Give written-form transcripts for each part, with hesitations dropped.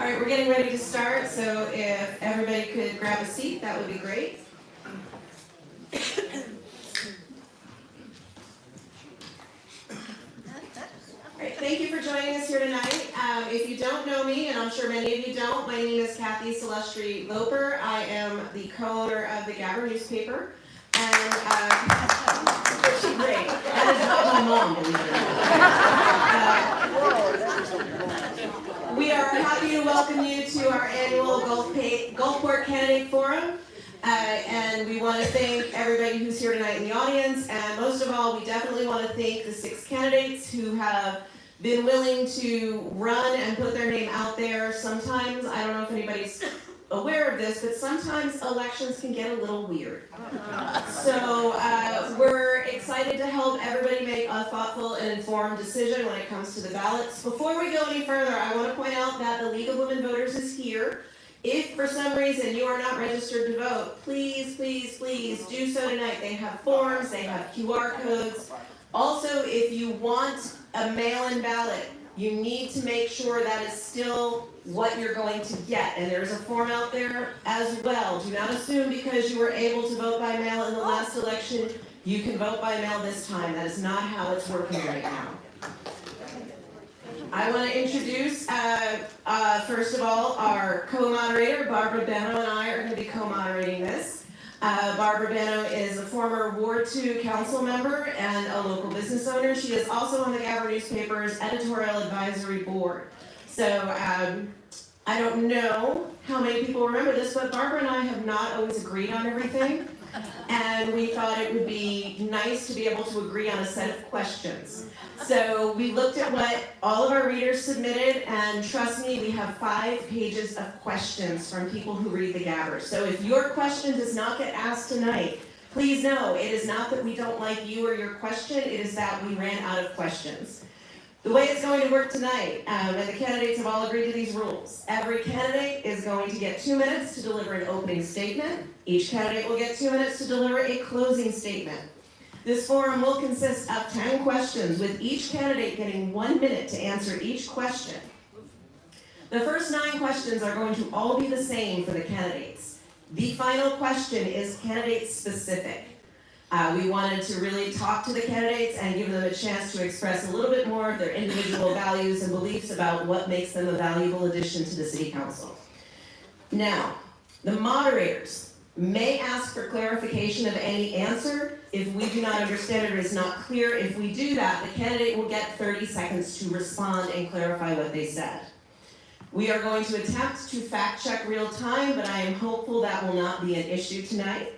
All right, we're getting ready to start, so if everybody could grab a seat, that would be great. All right, thank you for joining us here tonight. If you don't know me, and I'm sure many of you don't, my name is Kathy Celestri Loper. I am the co-owner of the Gabber newspaper, and she's great. That is not my mom, believe it or not. We are happy to welcome you to our annual Gulfport Candidate Forum, and we want to thank everybody who's here tonight in the audience, and most of all, we definitely want to thank the 6 candidates who have been willing to run and put their name out there. Sometimes, I don't know if anybody's aware of this, but sometimes elections can get a little weird. So we're excited to help everybody make a thoughtful and informed decision when it comes to the ballots. Before we go any further, I want to point out that the League of Women Voters is here. If for some reason you are not registered to vote, please, please, please do so tonight. They have forms, they have QR codes. Also, if you want a mail-in ballot, you need to make sure that is still what you're going to get. And there's a form out there as well. Do not assume because you were able to vote by mail in the last election, you can vote by mail this time. That is not how it's working right now. I want to introduce, first of all, our co-moderator, Barbara Benno, and I are going to be co-moderating this. Barbara Benno is a former Ward 2 council member and a local business owner. She is also on the Gabber newspaper's editorial advisory board. So I don't know how many people remember this, but Barbara and I have not always agreed on everything. And we thought it would be nice to be able to agree on a set of questions. So we looked at what all of our readers submitted, and trust me, we have 5 pages of questions from people who read the Gabber. So if your question does not get asked tonight, please know it is not that we don't like you or your question, it is that we ran out of questions. The way it's going to work tonight, and the candidates have all agreed to these rules. Every candidate is going to get 2 minutes to deliver an opening statement. Each candidate will get 2 minutes to deliver a closing statement. This forum will consist of 10 questions, with each candidate getting 1 minute to answer each question. The first 9 questions are going to all be the same for the candidates. The final question is candidate specific. We wanted to really talk to the candidates and give them a chance to express a little bit more of their individual values and beliefs about what makes them a valuable addition to the City Council. Now, the moderators may ask for clarification of any answer if we do not understand it or is not clear. If we do that, the candidate will get 30 seconds to respond and clarify what they said. We are going to attempt to fact check real time, but I am hopeful that will not be an issue tonight.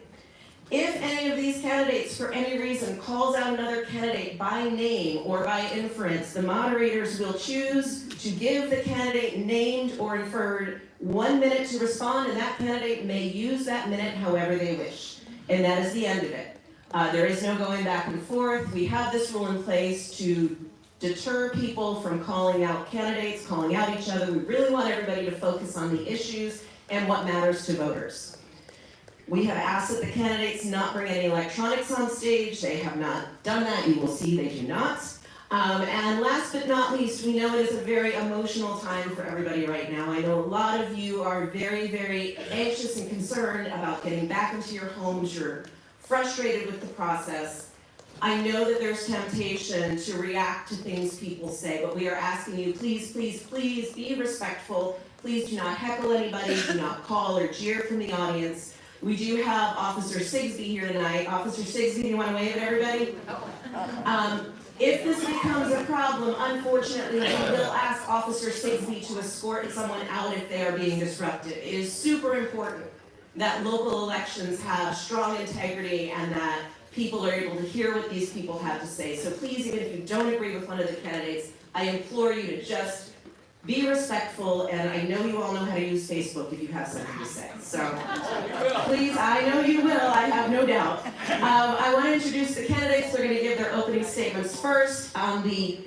If any of these candidates, for any reason, calls out another candidate by name or by inference, the moderators will choose to give the candidate named or inferred 1 minute to respond, and that candidate may use that minute however they wish. And that is the end of it. There is no going back and forth. We have this rule in place to deter people from calling out candidates, calling out each other. We really want everybody to focus on the issues and what matters to voters. We have asked that the candidates not bring any electronics on stage. They have not done that. You will see they do not. And last but not least, we know it is a very emotional time for everybody right now. I know a lot of you are very, very anxious and concerned about getting back into your homes. You're frustrated with the process. I know that there's temptation to react to things people say, but we are asking you, please, please, please be respectful. Please do not heckle anybody. Do not call or jeer from the audience. We do have Officer Sigsby here tonight. Officer Sigsby, do you want to wave at everybody? If this becomes a problem, unfortunately, we will ask Officer Sigsby to escort someone out if they are being disruptive. It is super important that local elections have strong integrity and that people are able to hear what these people have to say. So please, even if you don't agree with one of the candidates, I implore you to just be respectful, and I know you all know how to use Facebook if you have something to say. So please, I know you will, I have no doubt. I want to introduce the candidates. They're going to give their opening statements first. On the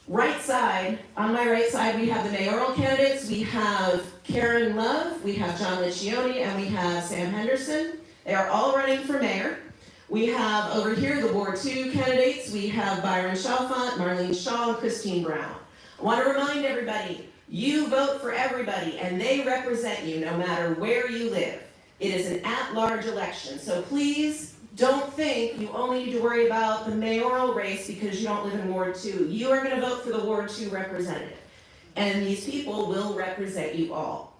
right side, on my right side, we have the mayoral candidates. We have Karen Love, we have John Liccioni, and we have Sam Henderson. They are all running for mayor. We have over here the Ward 2 candidates. We have Byron Chalfant, Marlene Shaw, and Christine Brown. I want to remind everybody, you vote for everybody and they represent you no matter where you live. It is an at-large election, so please don't think you only need to worry about the mayoral race because you don't live in Ward 2. You are going to vote for the Ward 2 representative, and these people will represent you all.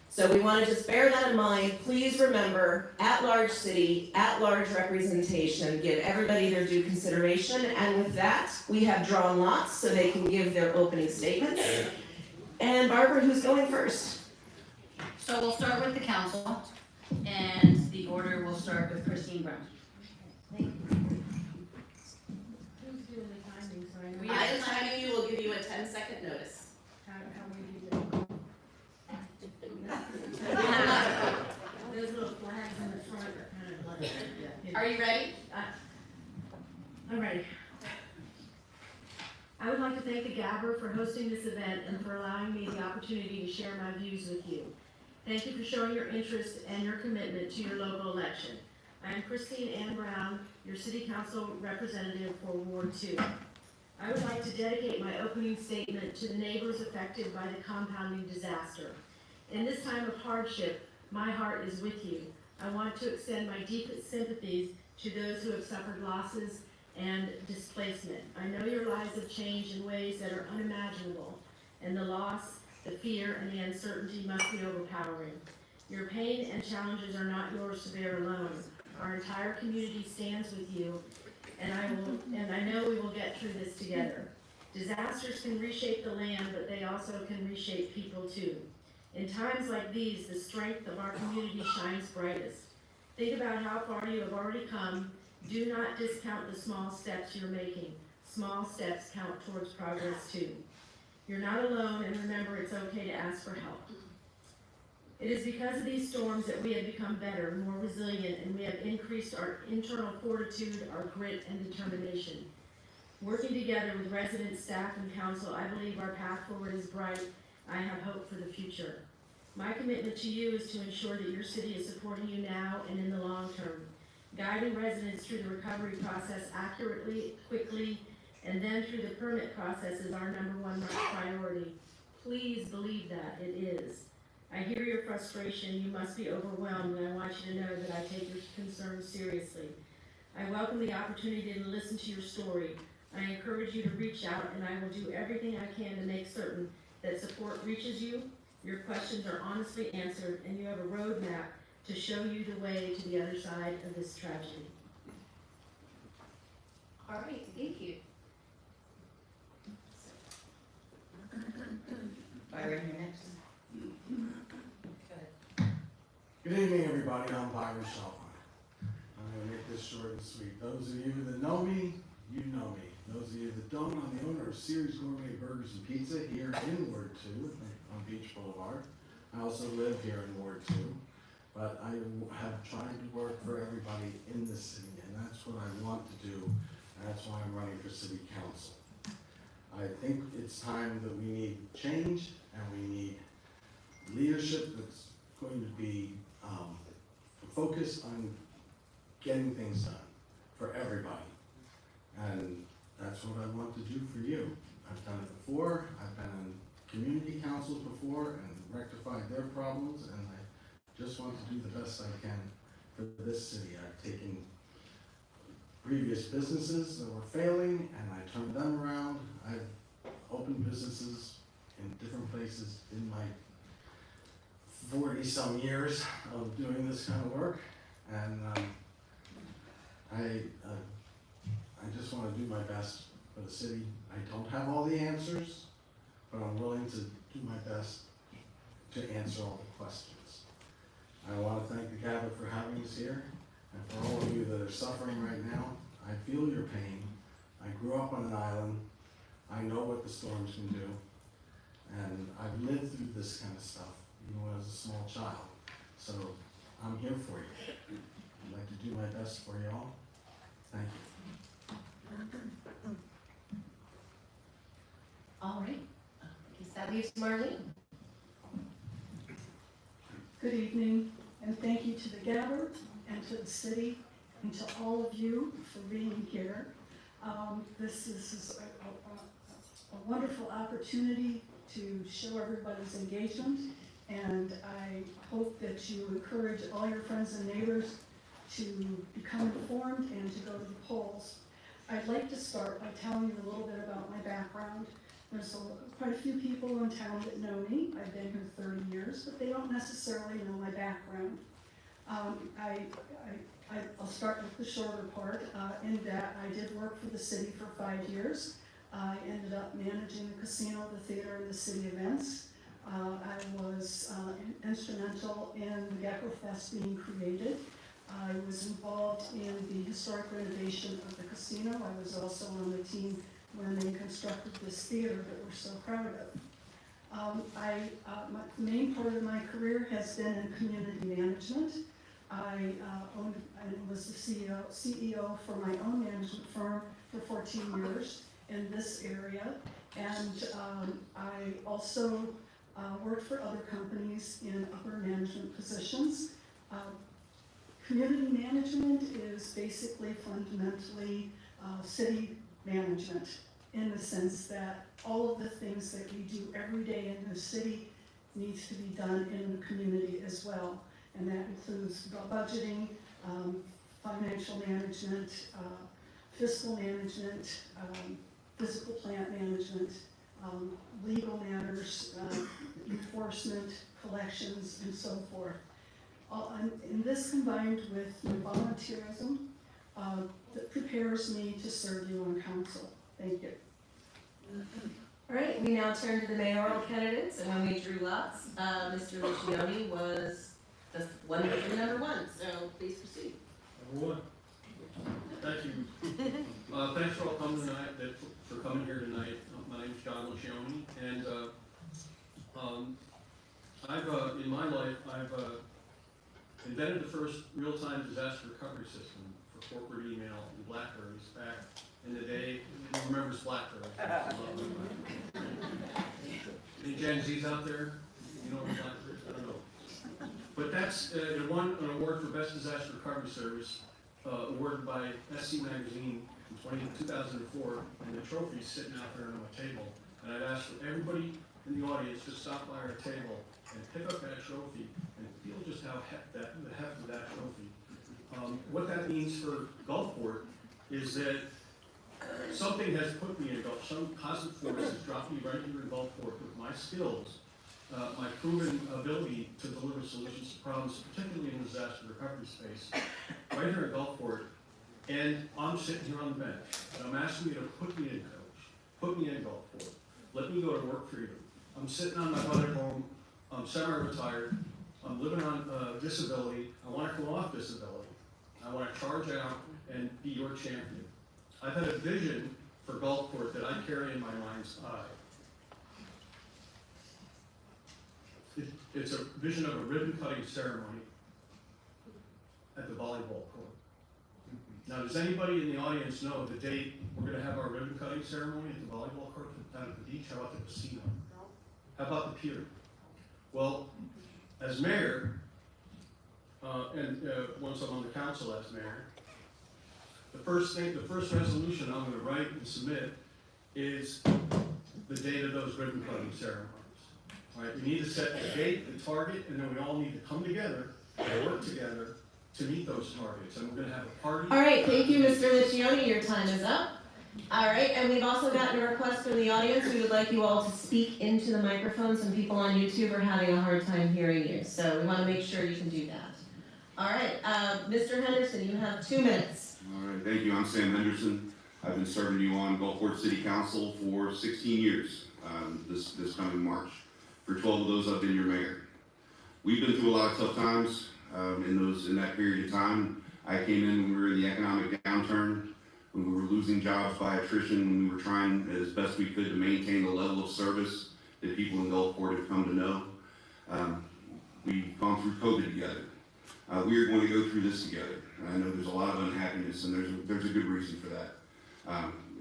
So we want to just bear that in mind. Please remember, at-large city, at-large representation, give everybody their due consideration. And with that, we have drawn lots so they can give their opening statements. And Barbara, who's going first? So we'll start with the council, and the order will start with Christine Brown. Thank you. Who's doing the timing, so I know? By the timing, you will give you a 10-second notice. How we do that? Those little flags in the front are kind of like, yeah. Are you ready? I'm ready. I would like to thank the Gabber for hosting this event and for allowing me the opportunity to share my views with you. Thank you for showing your interest and your commitment to your local election. I am Christine Ann Brown, your City Council representative for Ward 2. I would like to dedicate my opening statement to the neighbors affected by the compounding disaster. In this time of hardship, my heart is with you. I want to extend my deepest sympathies to those who have suffered losses and displacement. I know your lives have changed in ways that are unimaginable, and the loss, the fear, and the uncertainty must be overpowering. Your pain and challenges are not yours to bear alone. Our entire community stands with you, and I know we will get through this together. Disasters can reshape the land, but they also can reshape people too. In times like these, the strength of our community shines brightest. Think about how far you have already come. Do not discount the small steps you're making. Small steps count towards progress too. You're not alone, and remember, it's okay to ask for help. It is because of these storms that we have become better, more resilient, and we have increased our internal fortitude, our grit, and determination. Working together with residents, staff, and council, I believe our path forward is bright. I have hope for the future. My commitment to you is to ensure that your city is supporting you now and in the long term. Guiding residents through the recovery process accurately, quickly, and then through the permit process is our #1 priority. Please believe that it is. I hear your frustration. You must be overwhelmed, and I want you to know that I take your concerns seriously. I welcome the opportunity to listen to your story. I encourage you to reach out, and I will do everything I can to make certain that support reaches you, your questions are honestly answered, and you have a roadmap to show you the way to the other side of this tragedy. All right, thank you. Byron, you're next. Good evening, everybody. I'm Byron Shelton. I'm going to make this short and sweet. Those of you that know me, you know me. Those of you that don't, I'm the owner of Series Gourmet Burgers and Pizza here in Ward 2 on Beach Boulevard. I also live here in Ward 2, but I have tried to work for everybody in the city, and that's what I want to do, and that's why I'm running for City Council. I think it's time that we need change, and we need leadership that's going to be focused on getting things done for everybody. And that's what I want to do for you. I've done it before. I've been in community councils before and rectified their problems, and I just want to do the best I can for this city. I've taken previous businesses that were failing and I turned them around. I've opened businesses in different places in my 40-some years of doing this kind of work, and I just want to do my best for the city. I don't have all the answers, but I'm willing to do my best to answer all the questions. I want to thank the Gabber for having us here, and for all of you that are suffering right now. I feel your pain. I grew up on an island. I know what the storms can do, and I've lived through this kind of stuff, even when I was a small child. So I'm here for you. I'd like to do my best for you all. Thank you. All right. I guess that leaves Marlene. Good evening, and thank you to the Gabber and to the city and to all of you for being here. This is a wonderful opportunity to show everybody's engagement, and I hope that you encourage all your friends and neighbors to become informed and to go to the polls. I'd like to start by telling you a little bit about my background. There's quite a few people in town that know me. I've been here 30 years, but they don't necessarily know my background. I'll start with the shorter part, in that I did work for the city for 5 years. I ended up managing the casino, the theater, and the city events. I was instrumental in the Gecko Fest being created. I was involved in the historic renovation of the casino. I was also on the team when they constructed this theater that we're so proud of. The main part of my career has been in community management. I was the CEO for my own management firm for 14 years in this area, and I also worked for other companies in upper management positions. Community management is basically fundamentally city management, in the sense that all of the things that we do every day in the city needs to be done in the community as well. And that includes budgeting, financial management, fiscal management, physical plant management, legal matters, enforcement, collections, and so forth. And this combined with my volunteerism that prepares me to serve you on council. Thank you. All right, we now turn to the mayoral candidates, and when we drew lots, Mr. Lucioni was the one who drew number one, so please proceed. Number one. Thank you. Thanks for all coming tonight, for coming here tonight. My name is John Lucioni, and in my life, I've invented the first real-time disaster recovery system for corporate email and BlackBerries back in the day. Who remembers BlackBerries? Any Gen Zs out there? You know what BlackBerries? I don't know. But that's it won an award for Best Disaster Recovery Service, awarded by SC Magazine in 2004, and the trophy's sitting out there on my table. And I'd ask for everybody in the audience to stop by our table and pick up that trophy and feel just how the heft of that trophy. What that means for Gulfport is that something has put me in Gulf, some cosmic force has dropped me right here in Gulfport with my skills, my proven ability to deliver solutions to problems, particularly in the disaster recovery space, right here in Gulfport. And I'm sitting here on the bench, and I'm asking you to put me in, coach. Put me in Gulfport. Let me go to work for you. I'm sitting on my mother home. I'm semi-retired. I'm living on disability. I want to come off disability. I want to charge out and be your champion. I've had a vision for Gulfport that I carry in my mind's eye. It's a vision of a ribbon-cutting ceremony at the volleyball court. Now, does anybody in the audience know the date we're going to have our ribbon-cutting ceremony at the volleyball court down at the beach? How about the casino? How about the pier? Well, as mayor, once I'm on the council as mayor, the first resolution I'm going to write and submit is the date of those ribbon-cutting ceremonies. All right, we need to set the date, the target, and then we all need to come together and work together to meet those targets. And we're going to have a party. All right, thank you, Mr. Lucioni. Your time is up. All right, and we've also gotten a request from the audience. We would like you all to speak into the microphone. Some people on YouTube are having a hard time hearing you, so we want to make sure you can do that. All right, Mr. Henderson, you have 2 minutes. All right, thank you. I'm Sam Henderson. I've been serving you on Gulfport City Council for 16 years, this coming March. For 12 of those, I've been your mayor. We've been through a lot of tough times in that period of time. I came in when we were in the economic downturn, when we were losing jobs by attrition, when we were trying as best we could to maintain the level of service that people in Gulfport have come to know. We've gone through COVID together. We are going to go through this together. I know there's a lot of unhappiness, and there's a good reason for that.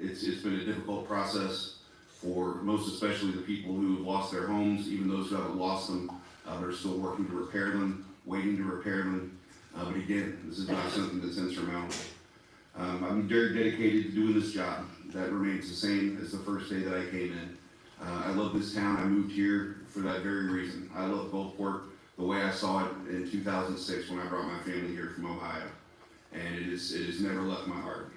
It's been a difficult process for most especially the people who have lost their homes, even those who haven't lost them. They're still working to repair them, waiting to repair them. But again, this is not something that's insurmountable. I'm very dedicated to doing this job. That remains the same as the first day that I came in. I love this town. I moved here for that very reason. I love Gulfport the way I saw it in 2006 when I brought my family here from Ohio. And it has never left my heart.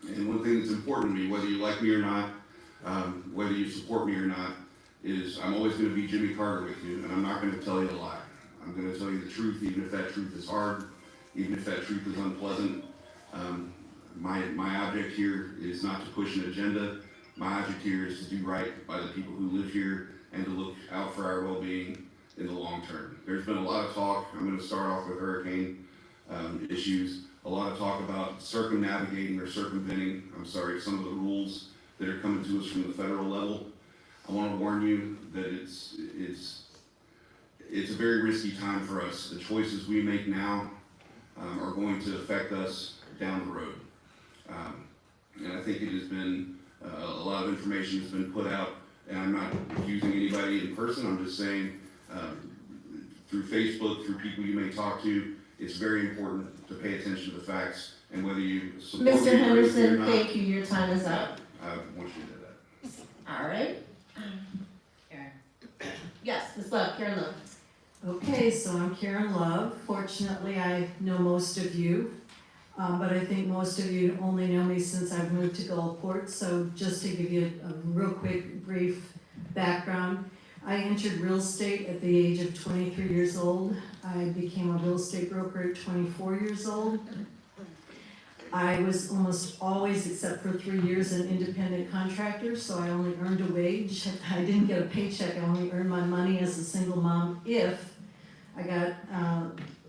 And one thing that's important to me, whether you like me or not, whether you support me or not, is I'm always going to be Jimmy Carter with you, and I'm not going to tell you a lie. I'm going to tell you the truth, even if that truth is hard, even if that truth is unpleasant. My object here is not to push an agenda. My object here is to do right by the people who live here and to look out for our well-being in the long term. There's been a lot of talk. I'm going to start off with hurricane issues. A lot of talk about circumnavigating or circumventing, some of the rules that are coming to us from the federal level. I want to warn you that it's a very risky time for us. The choices we make now are going to affect us down the road. And I think it has been, a lot of information has been put out, and I'm not accusing anybody in person. I'm just saying, through Facebook, through people you may talk to, it's very important to pay attention to the facts, and whether you support me Mr. or Henderson, not. thank you, your time is up. I want you to know that. All right. Karen. Yes, Ms. Love, Karen Love. Okay, so I'm Karen Love. Fortunately, I know most of you, but I think most of you only know me since I've moved to Gulfport. So just to give you a real quick, brief background, I entered real estate at the age of 23 years old. I became a real estate broker at 24 years old. I was almost always, except for 3 years, an independent contractor, so I only earned a wage. I didn't get a paycheck. I only earned my money as a single mom if I got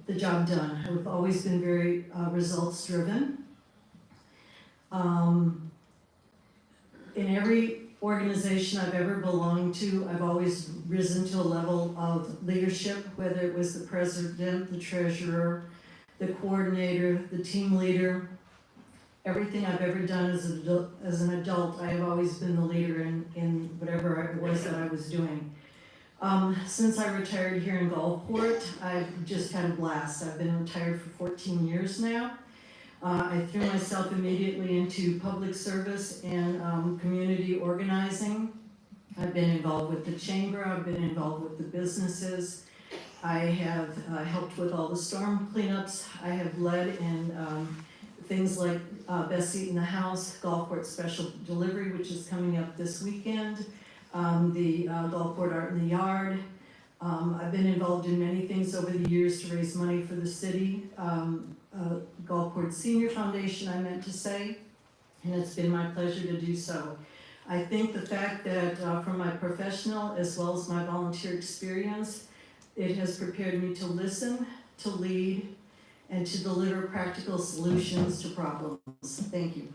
the job done. I've always been very results driven. In every organization I've ever belonged to, I've always risen to a level of leadership, whether it was the president, the treasurer, the coordinator, the team leader. Everything I've ever done as an adult, I have always been the leader in whatever it was that I was doing. Since I retired here in Gulfport, I've just had a blast. I've been retired for 14 years now. I threw myself immediately into public service and community organizing. I've been involved with the chamber, I've been involved with the businesses. I have helped with all the storm cleanups. I have led in things like Best Seat in the House, Gulfport Special Delivery, which is coming up this weekend, the Gulfport Art in the Yard. I've been involved in many things over the years to raise money for the city. Gulfport Senior Foundation, I meant to say, and it's been my pleasure to do so. I think the fact that from my professional as well as my volunteer experience, it has prepared me to listen, to lead, and to deliver practical solutions to problems. Thank you.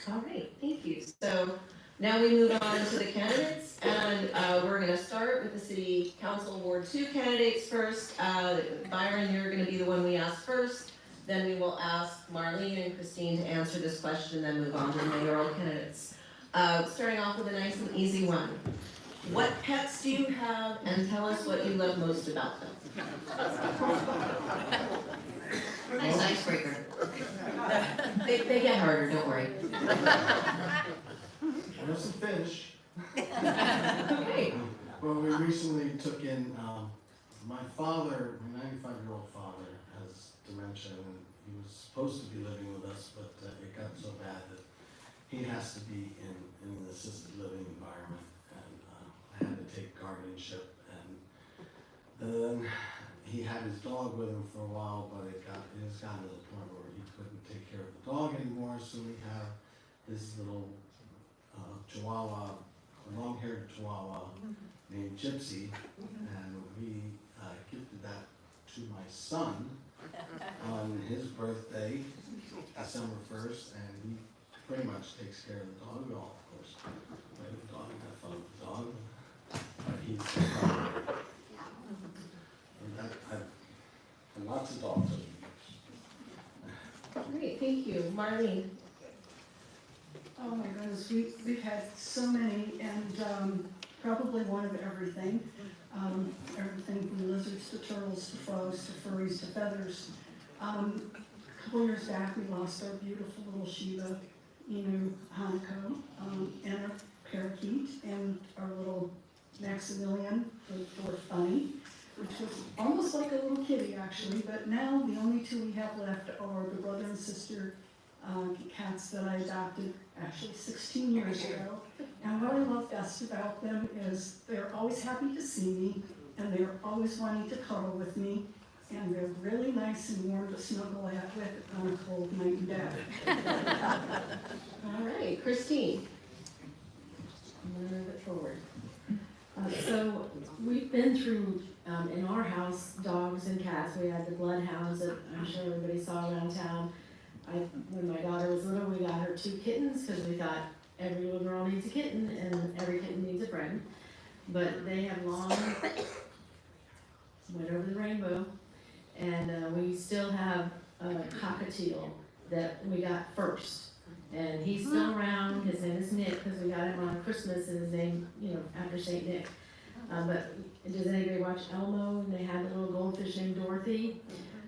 All right, thank you. So now we move on to the candidates, and we're gonna start with the City Council Ward 2 candidates first. Byron, you're gonna be the one we ask first. Then we will ask Marlene and Christine to answer this question, then move on to the mayoral candidates. Starting off with a nice and easy one. What pets do you have, and tell us what you love most about them? Nice icebreaker. They get harder, don't worry. There's some fish. Okay. Well, we recently took in, my father, my 95-year-old father, has dementia, and he was supposed to be living with us, but it got so bad that he has to be in an assisted living environment, and I had to take guardianship, and then he had his dog with him for a while, but it has gotten to the point where he couldn't take care of the dog anymore, so we have this little Chihuahua, long-haired Chihuahua named Gypsy, and we gifted that to my son on his birthday, December 1st, and he pretty much takes care of the dog. We all, of course, play with the dog and have fun with the dog, but he's and I've lots of dogs over the years. Great, thank you. Marlene? Oh my goodness, we've had so many, and probably one of everything. Everything from lizards to turtles to frogs to furries to feathers. couple years back, we lost our beautiful little Shiba Inu Hanako, and a parakeet, and our little Maximilian, the dwarf bunny, which was almost like a little kitty actually, but now the only two we have left are the brother and sister cats that I adopted actually 16 years ago. And what I love best about them is they're always happy to see me, and they're always wanting to cuddle with me, and they're really nice and warm to snuggle at with on a cold night in bed. All right, Christine. I'm gonna move it forward. So we've been through, in our house, dogs and cats. We had the bloodhounds that I'm sure everybody saw around town. When my daughter was little, we got her 2 kittens because we thought every little girl needs a kitten and every kitten needs a friend. But they have long, went over the rainbow. And we still have a cockatiel that we got first. And he's still around. His name is Nick because we got him on Christmas, and his name, after Saint Nick. But does anybody watch Elmo? And they had a little goldfish named Dorothy.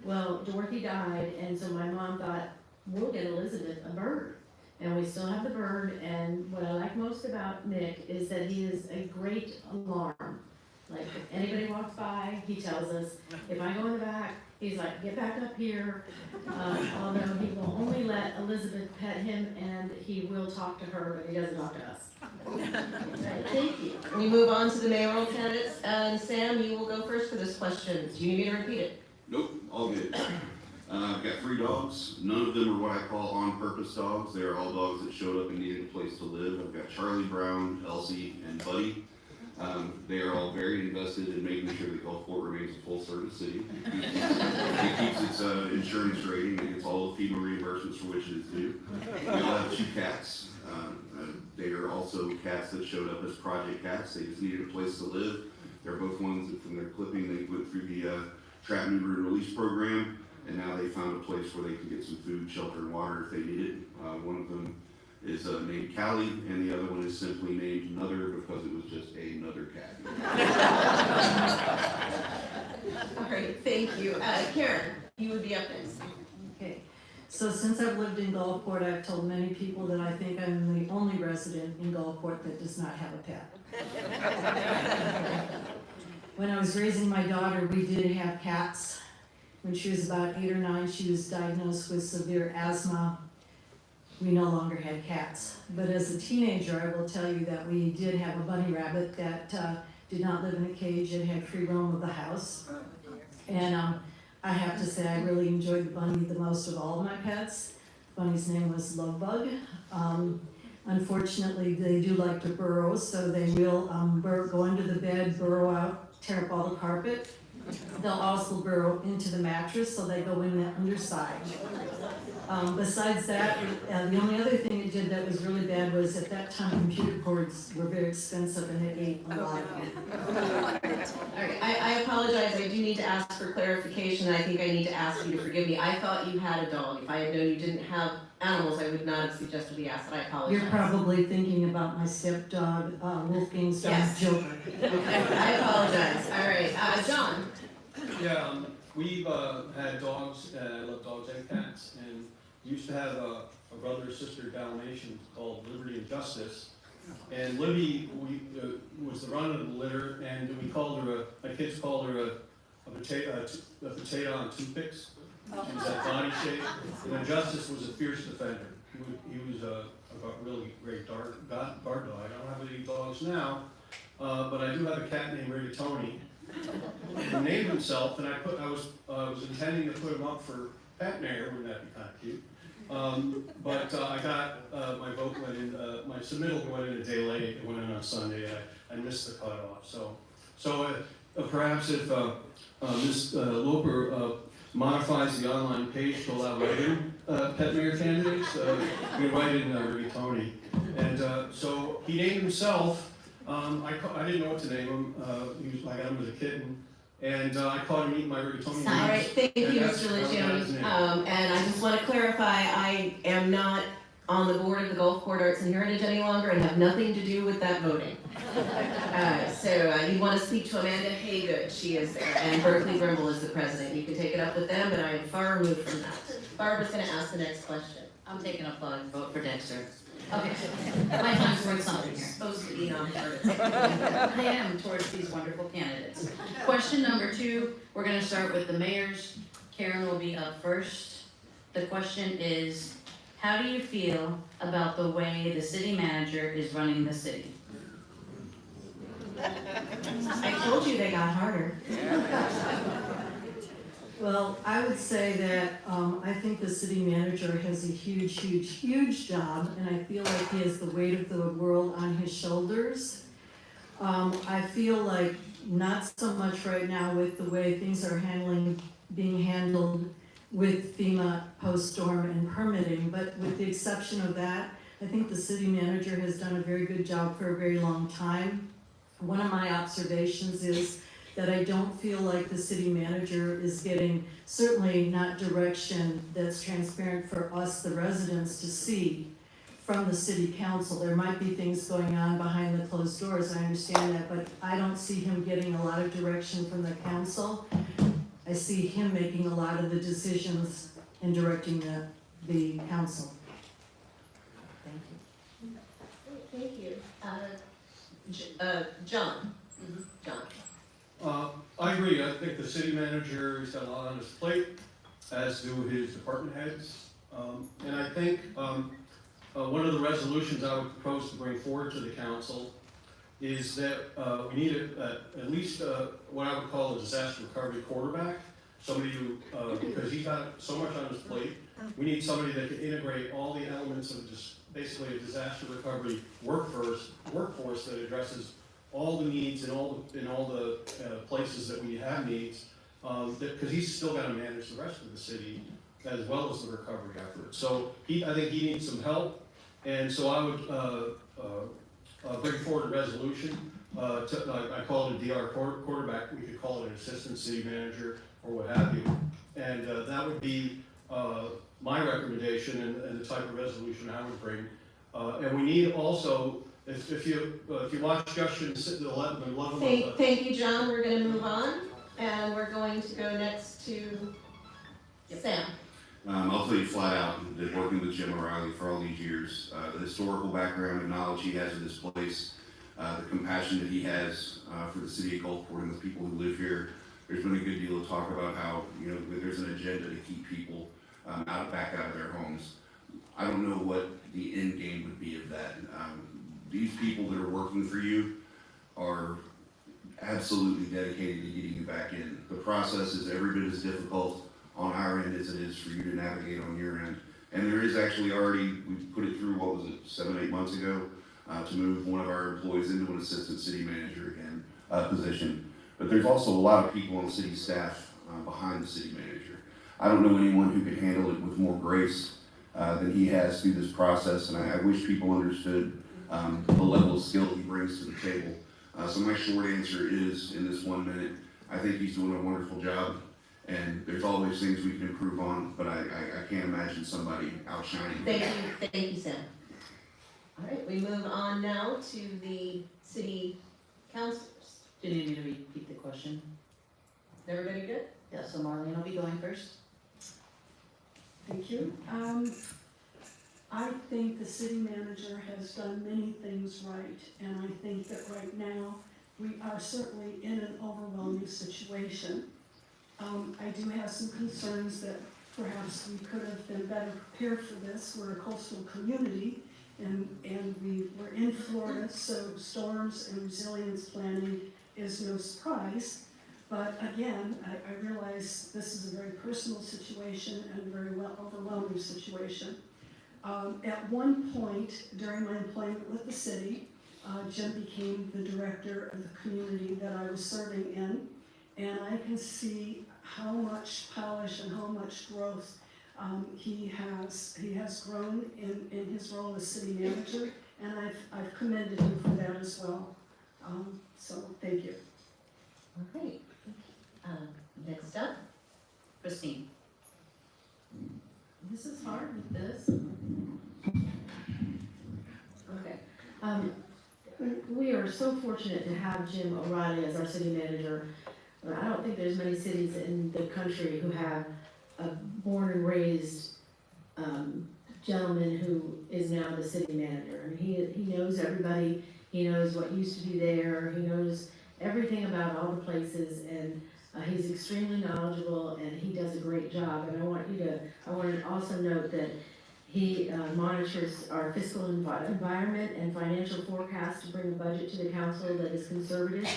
Well, Dorothy died, and so my mom thought, we'll get Elizabeth a bird. And we still have the bird, and what I like most about Nick is that he is a great alarm. Like, if anybody walks by, he tells us. If I go in the back, he's like, get back up here. Although he will only let Elizabeth pet him, and he will talk to her, but he doesn't talk to us. Right, thank you. We move on to the mayoral candidates, and Sam, you will go first for this question. Do you need me to repeat it? Nope, all good. I've got 3 dogs. None of them are what I call on-purpose dogs. They're all dogs that showed up and needed a place to live. I've got Charlie Brown, Elsie, and Buddy. They are all very invested in making sure that Gulfport remains a full-service city. It keeps its insurance rating. It gets all the FEMA reimbursements for which it is due. We all have 2 cats. They are also cats that showed up as project cats. They just needed a place to live. They're both ones that from their clipping, they went through the trap, neuter, and release program. And now they found a place where they can get some food, shelter, and water if they need it. One of them is named Callie, and the other one is simply named Nuther because it was just another cat. All right, thank you. Karen, you would be up next. Okay, so since I've lived in Gulfport, I've told many people that I think I'm the only resident in Gulfport that does not have a pet. When I was raising my daughter, we did have cats. When she was about 8 or 9, she was diagnosed with severe asthma. We no longer had cats. But as a teenager, I will tell you that we did have a bunny rabbit that did not live in a cage. It had free roam of the house. And I have to say, I really enjoyed the bunny the most of all of my pets. The bunny's name was Lovebug. Unfortunately, they do like to burrow, so they will go under the bed, burrow out, tear up all the carpet. They'll also burrow into the mattress, so they go in the underside. Besides that, the only other thing it did that was really bad was at that time computer cords were very expensive and it ate a lot of them. All right, I apologize. I do need to ask for clarification. I think I need to ask you to forgive me. I thought you had a dog. If I had known you didn't have animals, I would not have suggested we ask. I apologize. You're probably thinking about my stepdog, Wolfgang's dog, Yes. Joker. I apologize. All right, John. Yeah, we've had dogs, and I love dogs and cats, and used to have a brother or sister Dalmatian called Liberty and Justice. And Libby was the run of the litter, and we called her, my kids called her a potato on toothpicks. She was that body shape. And then Justice was a fierce defender. He was a really great guard dog. I don't have any dogs now, but I do have a cat named Rigatoni. He named himself, and I was intending to put him up for pet mayor. Wouldn't that be kind of cute? But I got my vote went in. My submittal went in a day late. It went in on Sunday. I missed the cutoff. So perhaps if Ms. Loper modifies the online page to allow write-in pet mayor candidates, we write in Rigatoni. And so he named himself. I didn't know what to name him. I got him as a kitten, and I caught him eating my rigatoni. All right, thank you, And Mr. that was his Lucioni. name. And I just want to clarify, I am not on the board of the Gulfport Arts and Heritage any longer and have nothing to do with that voting. So you want to speak to Amanda Haygood, she is there, and Berkeley Grimble is the president. You can take it up with them, but I am far removed from that. Barbara's gonna ask the next question. I'm taking a plug, vote for Dexter. Okay, my time's worth something here. Supposed to be nonpartisan. I am towards these wonderful candidates. Question number 2, we're gonna start with the mayors. Karen will be up first. The question is, how do you feel about the way the city manager is running the city? I told you they got harder. Well, I would say that I think the city manager has a huge job, and I feel like he has the weight of the world on his shoulders. I feel like not so much right now with the way things are being handled with FEMA post-storm and permitting, but with the exception of that, I think the city manager has done a very good job for a very long time. One of my observations is that I don't feel like the city manager is getting, certainly not direction that's transparent for us, the residents, to see from the city council. There might be things going on behind the closed doors, I understand that, but I don't see him getting a lot of direction from the council. I see him making a lot of the decisions and directing the council. Thank you. Thank you. John. John. I agree. I think the city manager has got a lot on his plate, as do his department heads. And I think one of the resolutions I would propose to bring forward to the council is that we need at least what I would call a disaster recovery quarterback. Somebody who, because he's got so much on his plate, we need somebody that can integrate all the elements of just basically a disaster recovery workforce that addresses all the needs in all the places that we have needs, because he's still got to manage the rest of the city as well as the recovery effort. So I think he needs some help, and so I would bring forward a resolution. I call it a DR quarterback. We could call it an assistant city manager or what have you, and that would be my recommendation and the type of resolution I would bring. And we need also. If you watch Justin sit the 11 Thank you, John. We're gonna move on, and we're going to go next to Sam. I'll tell you flat out that working with Jim O'Reilly for all these years, the historical background and knowledge he has of this place, the compassion that he has for the city of Gulfport and the people who live here. There's been a good deal of talk about how there's an agenda to keep people back out of their homes. I don't know what the end game would be of that. These people that are working for you are absolutely dedicated to getting you back in. The process is every bit as difficult on our end as it is for you to navigate on your end. And there is actually already, we put it through, 7, 8 months ago, to move one of our employees into an assistant city manager again position. But there's also a lot of people on the city staff behind the city manager. I don't know anyone who could handle it with more grace than he has through this process, and I wish people understood the level of skill he brings to the table. So my short answer is, in this 1 minute, I think he's doing a wonderful job, and there's always things we can improve on, but I can't imagine somebody outshining him. Thank you, Sam. All right, we move on now to the city councilors. Do you need me to repeat the question? Everybody good? Yeah, so Marlene will be going first. Thank you. I think the city manager has done many things right, and I think that right now we are certainly in an overwhelming situation. I do have some concerns that perhaps we could have been better prepared for this. We're a coastal community, and we're in Florida, so storms and resilience planning is no surprise. But again, I realize this is a very personal situation and a very overwhelming situation. At one point during my employment with the city, Jim became the director of the community that I was serving in, and I can see how much polish and how much growth he has grown in his role as city manager, and I've commended him for that as well. So thank you. All right. Next up, Christine. This is hard with this. okay. We are so fortunate to have Jim O'Reilly as our city manager. I don't think there's many cities in the country who have a born and raised, gentleman who is now the city manager. And he knows everybody, he knows what used to be there, he knows everything about all the places, and he's extremely knowledgeable, and he does a great job. And I want to also note that he monitors our fiscal environment and financial forecast to bring a budget to the council that is conservative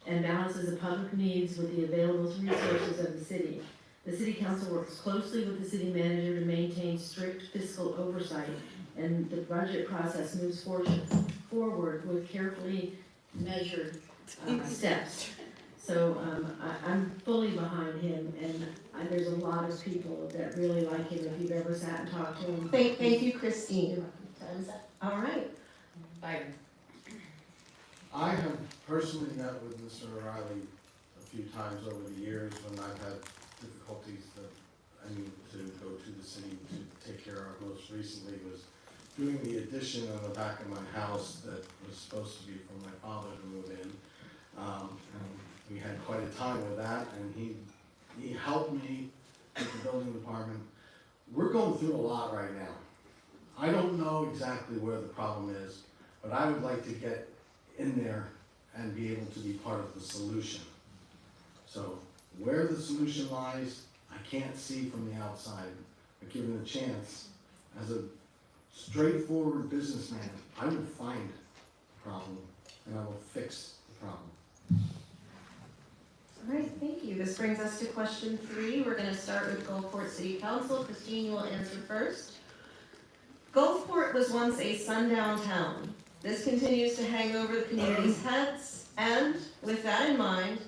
and balances the public needs with the available resources of the city. The city council works closely with the city manager to maintain strict fiscal oversight, and the budget process moves forward with carefully measured steps. So I'm fully behind him, and there's a lot of people that really like him if you've ever sat and talked to him. Thank you, Christine. Time's up. All right. Byron. I have personally met with Mr. O'Reilly a few times over the years when I've had difficulties that I need to go to the city to take care of. Most recently was doing the addition on the back of my house that was supposed to be for my father to move in. And we had quite a time with that, and he helped me with the building department. We're going through a lot right now. I don't know exactly where the problem is, but I would like to get in there and be able to be part of the solution. So where the solution lies, I can't see from the outside, but given the chance, as a straightforward businessman, I will find the problem and I will fix the problem. All right, thank you. This brings us to question 3. We're going to start with Gulfport City Council. Christine, you will answer first. Gulfport was once a sundown town. This continues to hang over the community's heads, and with that in mind,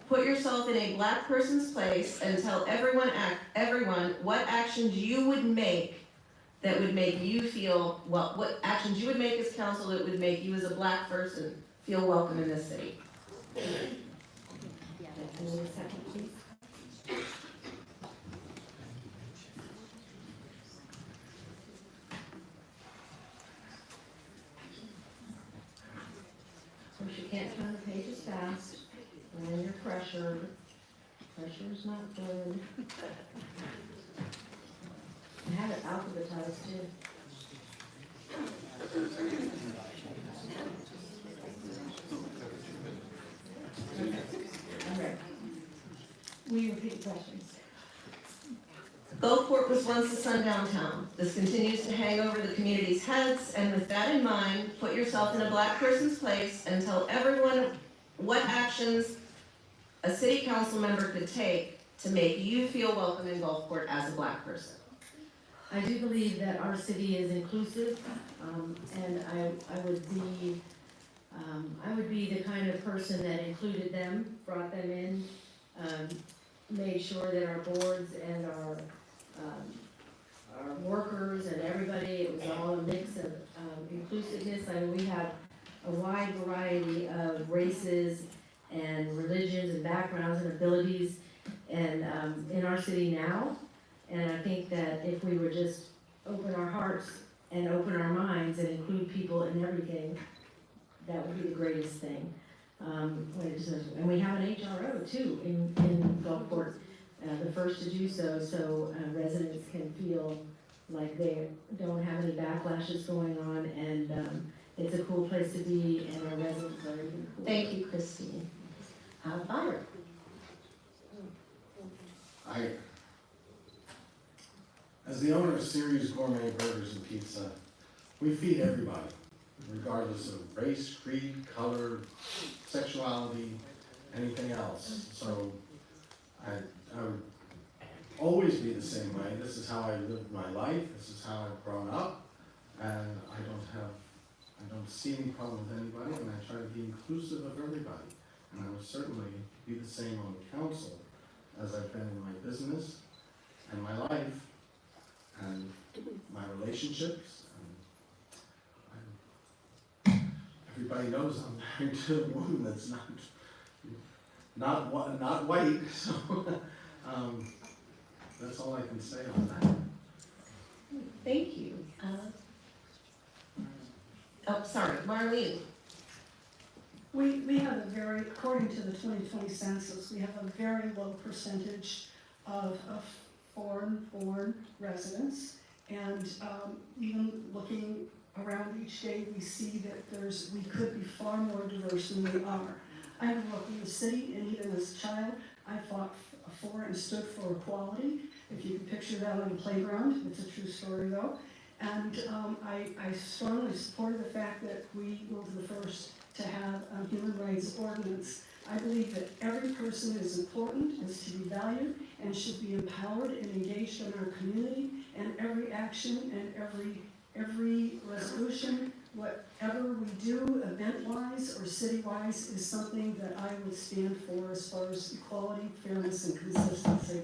put yourself in a black person's place and tell everyone what actions you would make that would make you feel, well, what actions you would make as council that would make you as a black person feel welcome in this city. Can we have a second, please? Of course, you can't turn the pages fast, and then you're pressured. Pressure's not good. I have it alphabetized too. All right. Will you repeat the questions? Gulfport was once a sundown town. This continues to hang over the community's heads, and with that in mind, put yourself in a black person's place and tell everyone what actions a city council member could take to make you feel welcome in Gulfport as a black person. I do believe that our city is inclusive, and I would be the kind of person that included them, brought them in, made sure that our boards and our workers and everybody, it was all a mix of inclusiveness. I mean, we have a wide variety of races and religions and backgrounds and abilities and in our city now. And I think that if we would just open our hearts and open our minds and include people in everything, that would be the greatest thing. And we have an HRO too in Gulfport, the first to do so, so residents can feel like they don't have any backlashes going on, and it's a cool place to be, and our residents are even cool. Thank you, Christine. Byron. As the owner of Series Gourmet Burgers and Pizza, we feed everybody, regardless of race, creed, color, sexuality, anything else. So I would always be the same way. This is how I lived my life. This is how I've grown up, and I don't see any problem with anybody, and I try to be inclusive of everybody. And I will certainly be the same on the council as I've been in my business and my life and my relationships. And everybody knows I'm married to a woman that's not white, so that's all I can say on that. Thank you. Sorry, Marlene. We have a very, according to the 2020 census, we have a very low percentage of foreign-born residents. And even looking around each day, we see that we could be far more diverse than we are. I grew up in the city, and even as a child, I fought for and stood for equality. If you can picture that on the playground, it's a true story though. And I strongly supported the fact that we will be the first to have a human rights ordinance. I believe that every person is important, is to be valued, and should be empowered and engaged in our community, and every action and every resolution, whatever we do, event-wise or city-wise, is something that I would stand for as far as equality, fairness, and consistency.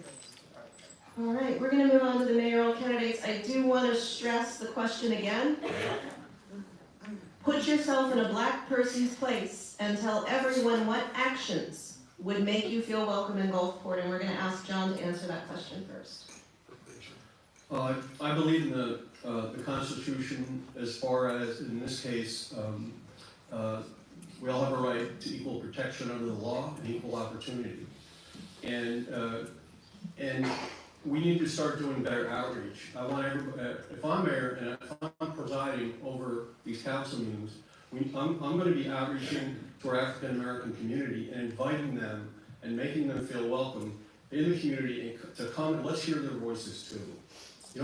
All right, we're gonna move on to the mayoral candidates. I do want to stress the question again. Put yourself in a black person's place and tell everyone what actions would make you feel welcome in Gulfport, and we're gonna ask John to answer that question first. I believe in the Constitution as far as, in this case, we all have a right to equal protection under the law and equal opportunity. And we need to start doing better outreach. I want everybody, if I'm mayor and if I'm presiding over these council meetings, I'm going to be outreaching to our African American community and inviting them and making them feel welcome in the community and to come and let's hear their voices too. We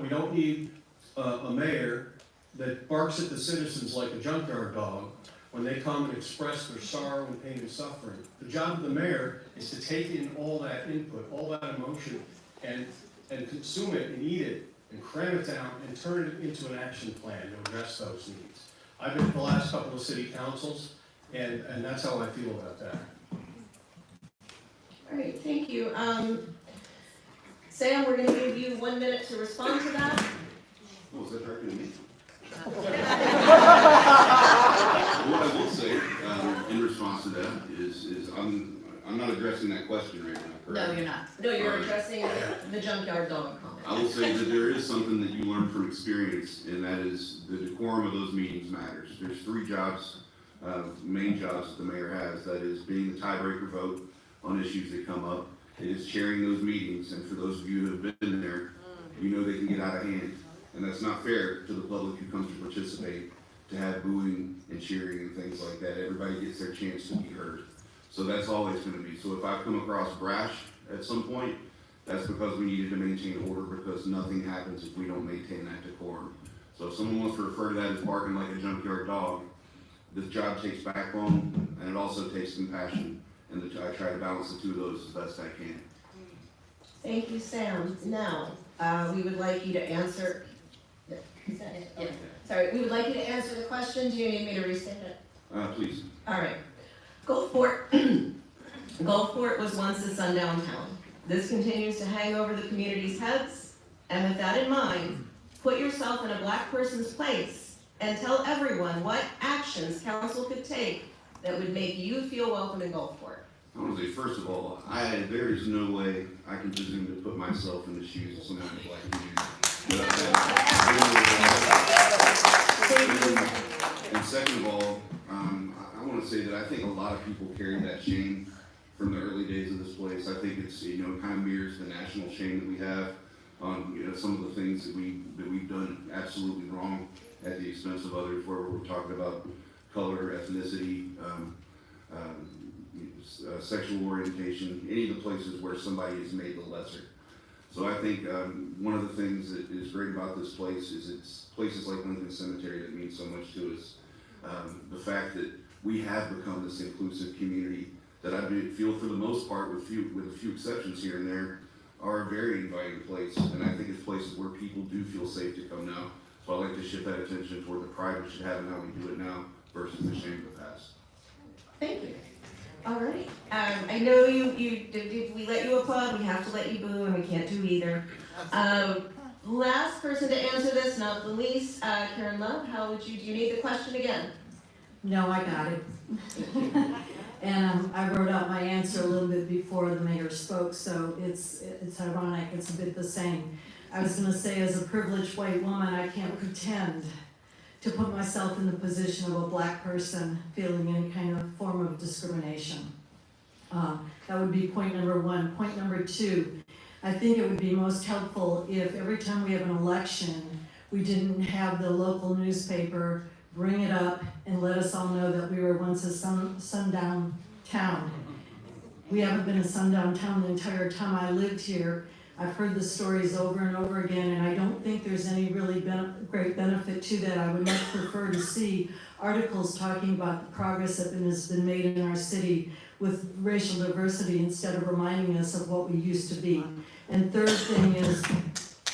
don't need a mayor that barks at the citizens like a junkyard dog when they come and express their sorrow and pain and suffering. The job of the mayor is to take in all that input, all that emotion, and consume it and eat it and cram it down and turn it into an action plan to address those needs. I've been to the last couple of city councils, and that's how I feel about that. All right, thank you. Sam, we're gonna give you 1 minute to respond to that. Oh, is that directed at me? What I will say, in response to that is I'm not addressing that question right now, correct? No, you're not. No, you're addressing the junkyard dog comment. I will say that there is something that you learn from experience, and that is the decorum of those meetings matters. There's 3 jobs, main jobs that the mayor has. That is being the tiebreaker vote on issues that come up. It is chairing those meetings, and for those of you who have been there, you know they can get out of hand. And that's not fair to the public who comes to participate, to have booing and cheering and things like that. Everybody gets their chance to be heard. So that's always going to be. So if I come across brash at some point, that's because we needed to maintain order, because nothing happens if we don't maintain that decorum. So if someone wants to refer to that as barking like a junkyard dog, this job takes backbone, and it also takes compassion. And I try to balance the 2 of those as best I can. Thank you, Sam. Now, we would like you to answer. Is that it? Yeah. Sorry, we would like you to answer the question. Do you need me to restate it? Please. All right. Gulfport was once a sundown town. This continues to hang over the community's heads. And with that in mind, put yourself in a black person's place and tell everyone what actions council could take that would make you feel welcome in Gulfport. I want to say, first of all, there is no way I can presume to put myself in the shoes of someone in the black community. And second of all, I want to say that I think a lot of people carry that shame from the early days of this place. I think it's, it kind of mirrors the national shame that we have on, some of the things that we've done absolutely wrong at the expense of others, where we're talking about color, ethnicity, sexual orientation, any of the places where somebody is made the lesser. So I think one of the things that is great about this place is it's places like Lincoln Cemetery that mean so much to us. The fact that we have become this inclusive community that I feel for the most part, with a few exceptions here and there, are a very inviting place. And I think it's places where people do feel safe to come now. So I like to shift that attention toward the pride we should have in how we do it now versus the shame of the past. Thank you. All right. I know if we let you applaud, we have to let you boo, and we can't do either. Last person to answer this, not the least, Karen Love, do you need the question again? No, I got it. And I wrote out my answer a little bit before the mayor spoke, so it's ironic, it's a bit the same. I was gonna say, as a privileged white woman, I can't pretend to put myself in the position of a black person feeling any kind of form of discrimination. That would be point number 1. Point number 2, I think it would be most helpful if every time we have an election, we didn't have the local newspaper bring it up and let us all know that we were once a sundown town. We haven't been a sundown town the entire time I lived here. I've heard the stories over and over again, and I don't think there's any really great benefit to that. I would much prefer to see articles talking about the progress that has been made in our city with racial diversity instead of reminding us of what we used to be. And third thing is,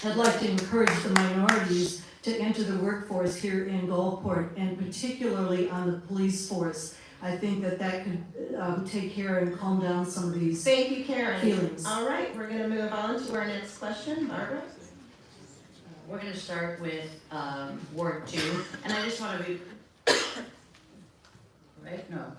I'd like to encourage the minorities to enter the workforce here in Gulfport, and particularly on the police force. I think that could take care and calm down some of these Thank you, Karen. feelings. All right, we're gonna move on to our next question. Barbara? We're gonna start with, Ward 2, and I just wanna be, right, no.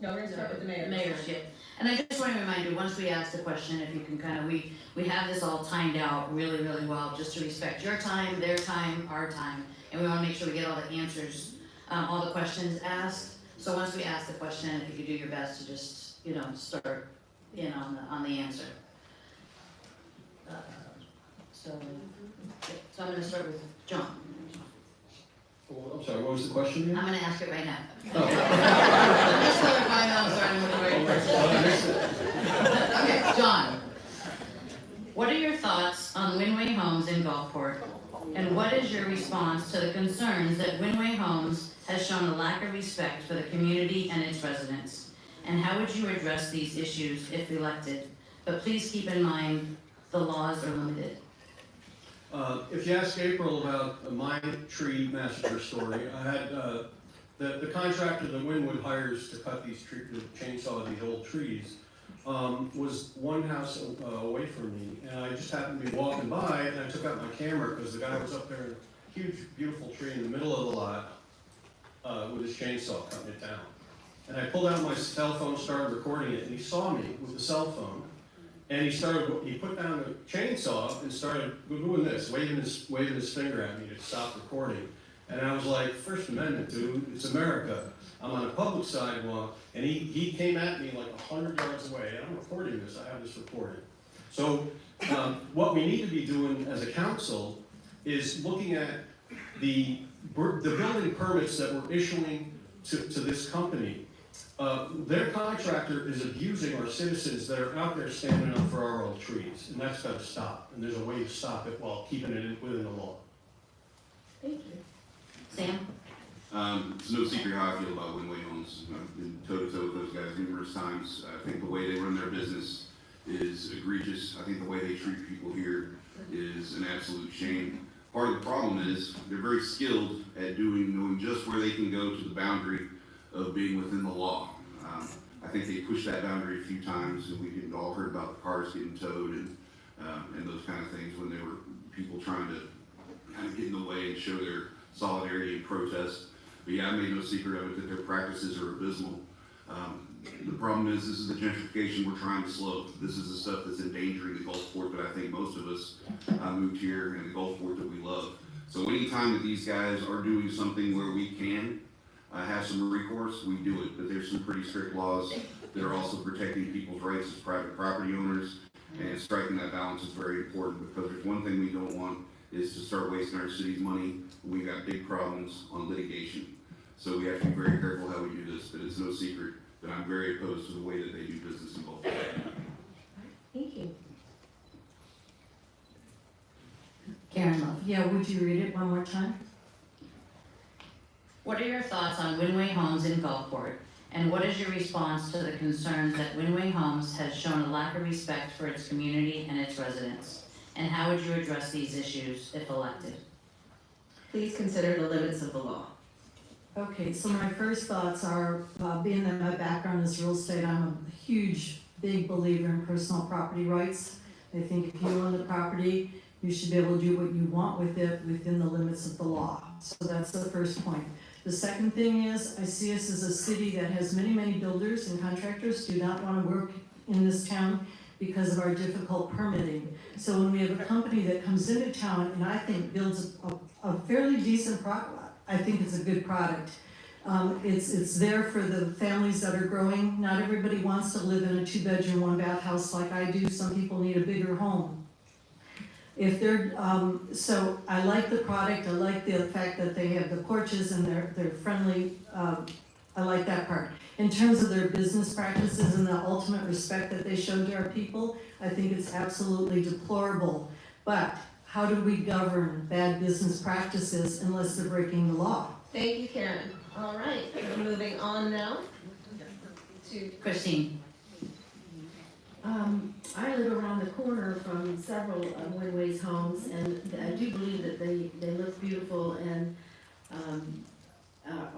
No, we're gonna start with the mayor. Mayor's, yeah. And I just want to remind you, once we ask the question, if you can kind of, we have this all timed out really, really well, just to respect your time, their time, our time. And we want to make sure we get all the answers, all the questions asked. So once we ask the question, if you could do your best to just, start in on the answer. So I'm going to start with John. Well, I'm sorry, what was the question again? I'm going to ask it right now. Oh. Just clarifying that I'm starting with the right person. Okay, John. What are your thoughts on Winway Homes in Gulfport? And what is your response to the concerns that Winway Homes has shown a lack of respect for the community and its residents? And how would you address these issues if elected? But please keep in mind, the laws are limited. If you ask April about my tree massacre story, I had, the contractor that Winwood hires to cut these trees, to chainsaw these old trees, was one house away from me, and I just happened to be walking by, and I took out my camera, because the guy was up there, a huge, beautiful tree in the middle of the lot, with his chainsaw cutting it down. And I pulled out my cell phone, started recording it, and he saw me with the cell phone, and he put down the chainsaw and started doing this, waving his finger at me to stop recording. And I was like, First Amendment, dude, it's America. I'm on a public sidewalk, and he came at me like 100 yards away, and I'm recording this, I have this recorded. So what we need to be doing as a council is looking at the building permits that we're issuing to this company. Their contractor is abusing our citizens that are out there standing up for our old trees, and that's gotta stop, and there's a way to stop it while keeping it within the law. Thank you. Sam? It's no secret how I feel about Winway Homes. I've been toe-to-toe with those guys numerous times. I think the way they run their business is egregious. I think the way they treat people here is an absolute shame. Part of the problem is they're very skilled at knowing just where they can go to the boundary of being within the law. I think they pushed that boundary a few times, and we've all heard about the cars getting towed and those kind of things when there were people trying to kind of get in the way and show their solidarity and protest. But yeah, I made no secret of it that their practices are abysmal. The problem is, this is the gentrification we're trying to slow. This is the stuff that's endangering the Gulfport that I think most of us moved here, and the Gulfport that we love. So anytime that these guys are doing something where we can have some recourse, we do it. But there's some pretty strict laws that are also protecting people's rights as private property owners, and striking that balance is very important, because there's one thing we don't want is to start wasting our city's money. We got big problems on litigation. So we have to be very careful how we do this, but it's no secret that I'm very opposed to the way that they do business in Gulfport. Thank you. Karen Love. Yeah, would you read it one more time? What are your thoughts on Winway Homes in Gulfport? And what is your response to the concerns that Winway Homes has shown a lack of respect for its community and its residents? And how would you address these issues if elected? Please consider the limits of the law. Okay, so my first thoughts are, being that my background is real estate, I'm a huge, big believer in personal property rights. I think if you own the property, you should be able to do what you want with it within the limits of the law. So that's the first point. The second thing is, I see us as a city that has many, many builders and contractors do not want to work in this town because of our difficult permitting. So when we have a company that comes into town and I think builds a fairly decent product, I think it's a good product, It's there for the families that are growing. Not everybody wants to live in a 2-bedroom, 1-bath house like I do. Some people need a bigger home. If they're, so I like the product, I like the fact that they have the porches and they're friendly, I like that part. In terms of their business practices and the ultimate respect that they show to our people, I think it's absolutely deplorable. But how do we govern bad business practices unless they're breaking the law? Thank you, Karen. All right, we're moving on now to Christine. I live around the corner from several Winways homes, and I do believe that they look beautiful and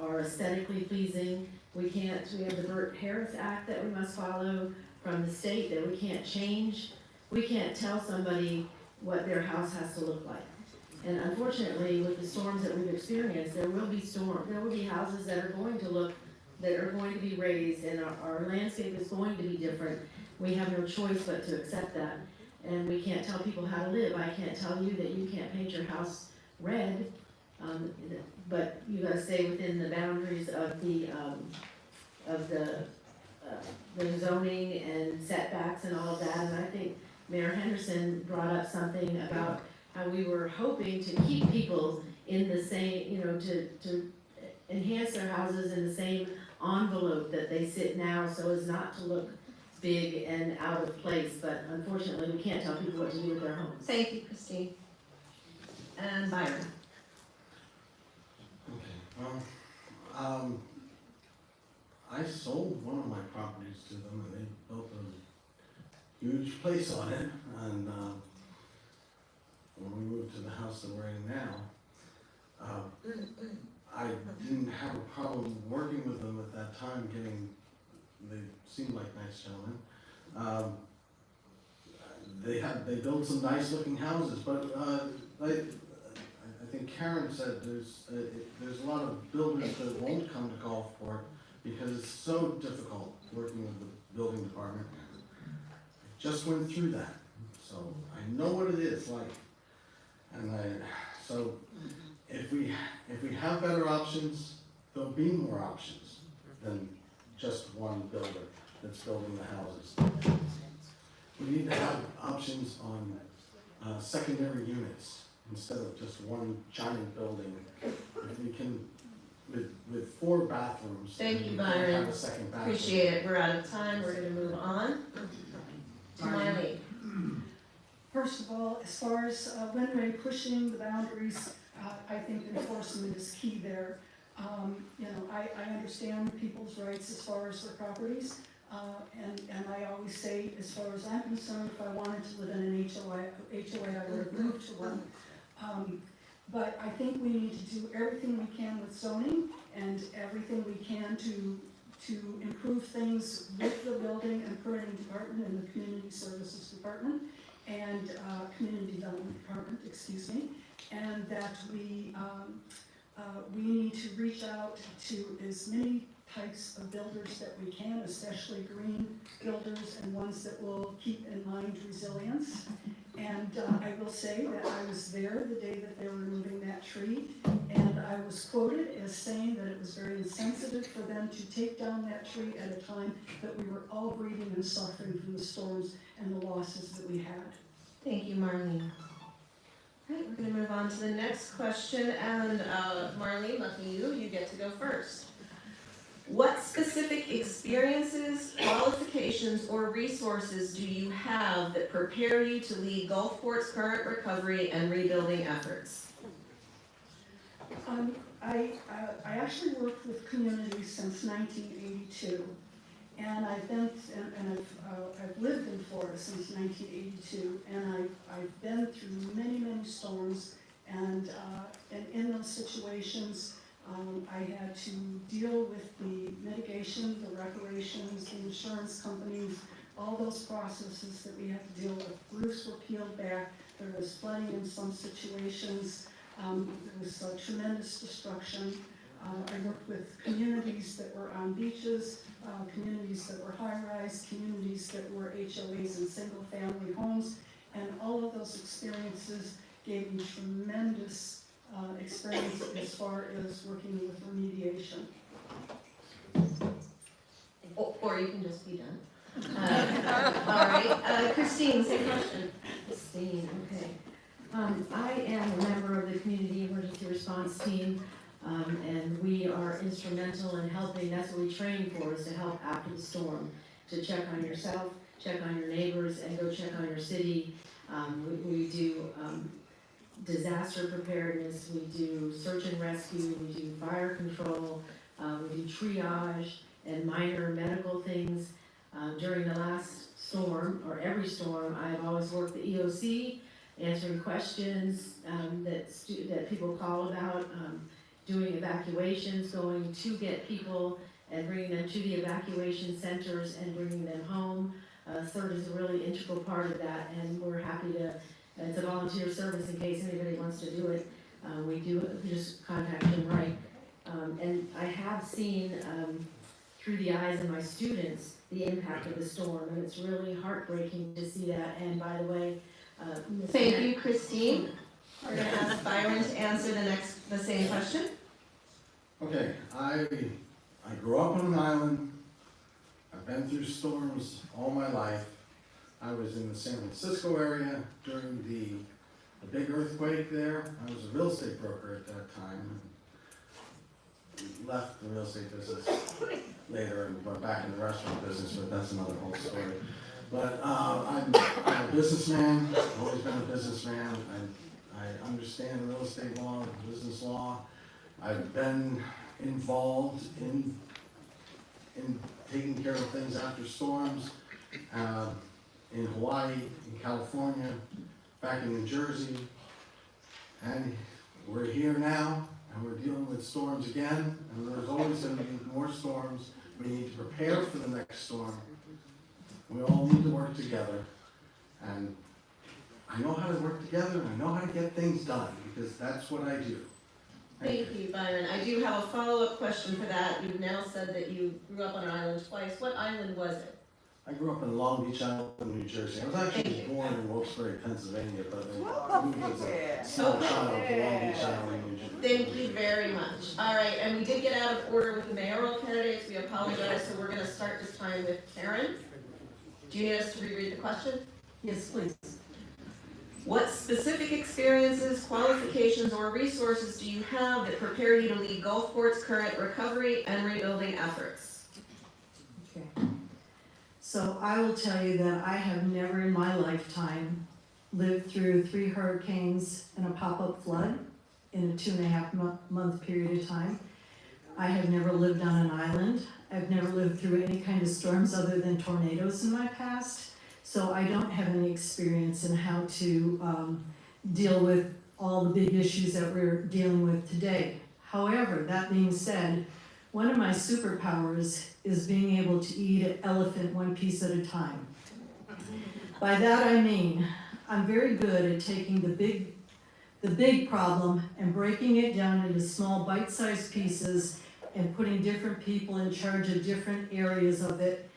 are aesthetically pleasing. We have the Burt Harris Act that we must follow from the state that we can't change. We can't tell somebody what their house has to look like. And unfortunately, with the storms that we've experienced, there will be houses that are going to be raised, and our landscape is going to be different. We have no choice but to accept that. And we can't tell people how to live. I can't tell you that you can't paint your house red, but you gotta stay within the boundaries of the zoning and setbacks and all of that. And I think Mayor Henderson brought up something about how we were hoping to keep people in the same, to enhance their houses in the same envelope that they sit now, so as not to look big and out of place. But unfortunately, we can't tell people what to do with their homes. thank you, Christine. And Byron. Okay, well, I sold one of my properties to them and they built a huge place on it. And when we moved to the house that we're in now, I didn't have a problem working with them at that time, they seemed like nice gentlemen. They built some nice looking houses, but I think Karen said there's a lot of builders that won't come to Gulfport because it's so difficult working with the building department. I just went through that, so I know what it is like. And so if we have better options, there'll be more options than just one builder that's building the houses. We need to have options on secondary units instead of just one giant building. If we can, with 4 bathrooms, Thank you, we can Byron. have a second bathroom. Appreciate it. We're out of time. We're gonna move on to Marlene. First of all, as far as Winway pushing the boundaries, I think enforcement is key there. I understand people's rights as far as their properties, and I always say, as far as I'm concerned, if I wanted to live in an HOA, I would have moved to one. But I think we need to do everything we can with zoning and everything we can to improve things with the building and permitting department and the community services department and community development department, excuse me, and that we need to reach out to as many types of builders that we can, especially green builders and ones that will keep in mind resilience. And I will say that I was there the day that they were removing that tree, and I was quoted as saying that it was very insensitive for them to take down that tree at a time that we were all grieving and suffering from the storms and the losses that we had. Thank you, Marlene. All right, we're gonna move on to the next question, and Marlene, lucky you get to go first. What specific experiences, qualifications, or resources do you have that prepare you to lead Gulfport's current recovery and rebuilding efforts? I actually worked with communities since 1982, and I've lived in Florida since 1982, and I've been through many storms, and in those situations, I had to deal with the mitigation, the reparations, the insurance companies, all those processes that we had to deal with. Roofs were peeled back, there was flooding in some situations, there was tremendous destruction. I worked with communities that were on beaches, communities that were high-rise, communities that were HOAs and single-family homes, and all of those experiences gave me tremendous experience as far as working with remediation. or you can just be done. All right, Christine, same question. Christine, okay. I am a member of the Community Emergency Response Team, and we are instrumental in helping, that's what we train for, is to help after the storm, to check on yourself, check on your neighbors, and go check on your city. We do disaster preparedness, we do search and rescue, we do fire control, we do triage and minor medical things. During the last storm, or every storm, I've always worked the EOC, answering questions that people call about, doing evacuations, going to get people and bringing them to the evacuation centers and bringing them home. CERT is a really integral part of that, and we're happy to, it's a volunteer service in case anybody wants to do it. We do, just contact Jim Wright. And I have seen, through the eyes of my students, the impact of the storm, and it's really heartbreaking to see that. And by the way, Ms. Thank Annette- you, Christine. We're gonna ask Byron to answer the same question. Okay, I grew up on an island. I've been through storms all my life. I was in the San Francisco area during the big earthquake there. I was a real estate broker at that time. Left the real estate business later and went back in the restaurant business, but that's another whole story. But I'm a businessman, I've always been a businessman. I understand real estate law, business law. I've been involved in taking care of things after storms, in Hawaii, in California, back in New Jersey. And we're here now, and we're dealing with storms again, and there's always gonna be more storms. We need to prepare for the next storm. We all need to work together, and I know how to work together, and I know how to get things done, because that's what I do. Thank you, Byron. I do have a follow-up question for that. You've now said that you grew up on an island twice. What island was it? I grew up in Long Beach Island, New Jersey. I was actually born in Wilkes-Barre, Pennsylvania, but I moved as a small child to Long Beach Island, New Jersey. Thank you very much. All right, and we did get out of order with the mayoral candidates. We apologize, so we're gonna start this time with Karen. Do you need us to reread the question? Yes, please. What specific experiences, qualifications, or resources do you have that prepare you to lead Gulfport's current recovery and rebuilding efforts? Okay. So I will tell you that I have never in my lifetime lived through 3 hurricanes and a pop-up flood in a 2.5 month period of time. I have never lived on an island. I've never lived through any kind of storms other than tornadoes in my past. So I don't have any experience in how to deal with all the big issues that we're dealing with today. However, that being said, one of my superpowers is being able to eat an elephant one piece at a time. By that I mean, I'm very good at taking the big problem and breaking it down into small bite-sized pieces and putting different people in charge of different areas of it.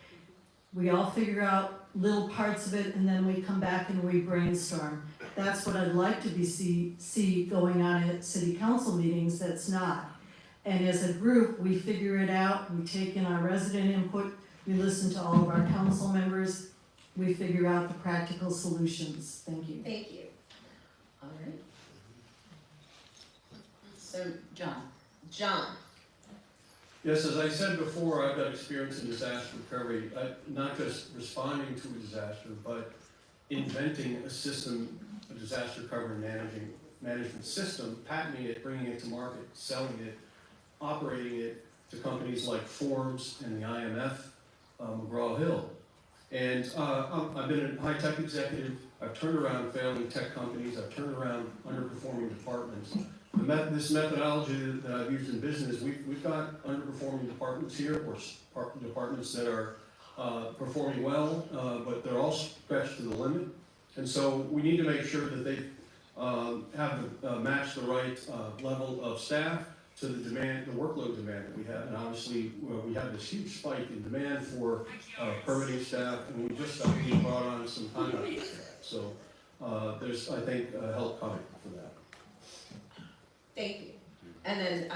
We all figure out little parts of it, and then we come back and we brainstorm. That's what I'd like to see going on at city council meetings. That's not. And as a group, we figure it out, we take in our resident input, we listen to all of our council members, we figure out the practical solutions. Thank you. Thank you. All right. So, John, Yes, as I said before, I've got experience in disaster recovery, not just responding to a disaster, but inventing a system, a disaster recovery management system, patenting it, bringing it to market, selling it, operating it to companies like Forbes and the IMF, McGraw-Hill. And I've been a high-tech executive. I've turned around failing tech companies. I've turned around underperforming departments. This methodology that I've used in business, we've got underperforming departments here, or departments that are performing well, but they're all stretched to the limit. And so we need to make sure that they match the right level of staff to the demand, the workload demand that we have. And obviously, we have this huge spike in demand for permitting staff, and we just brought on some contract staff. So there's, I think, help coming for that. Thank you. And then,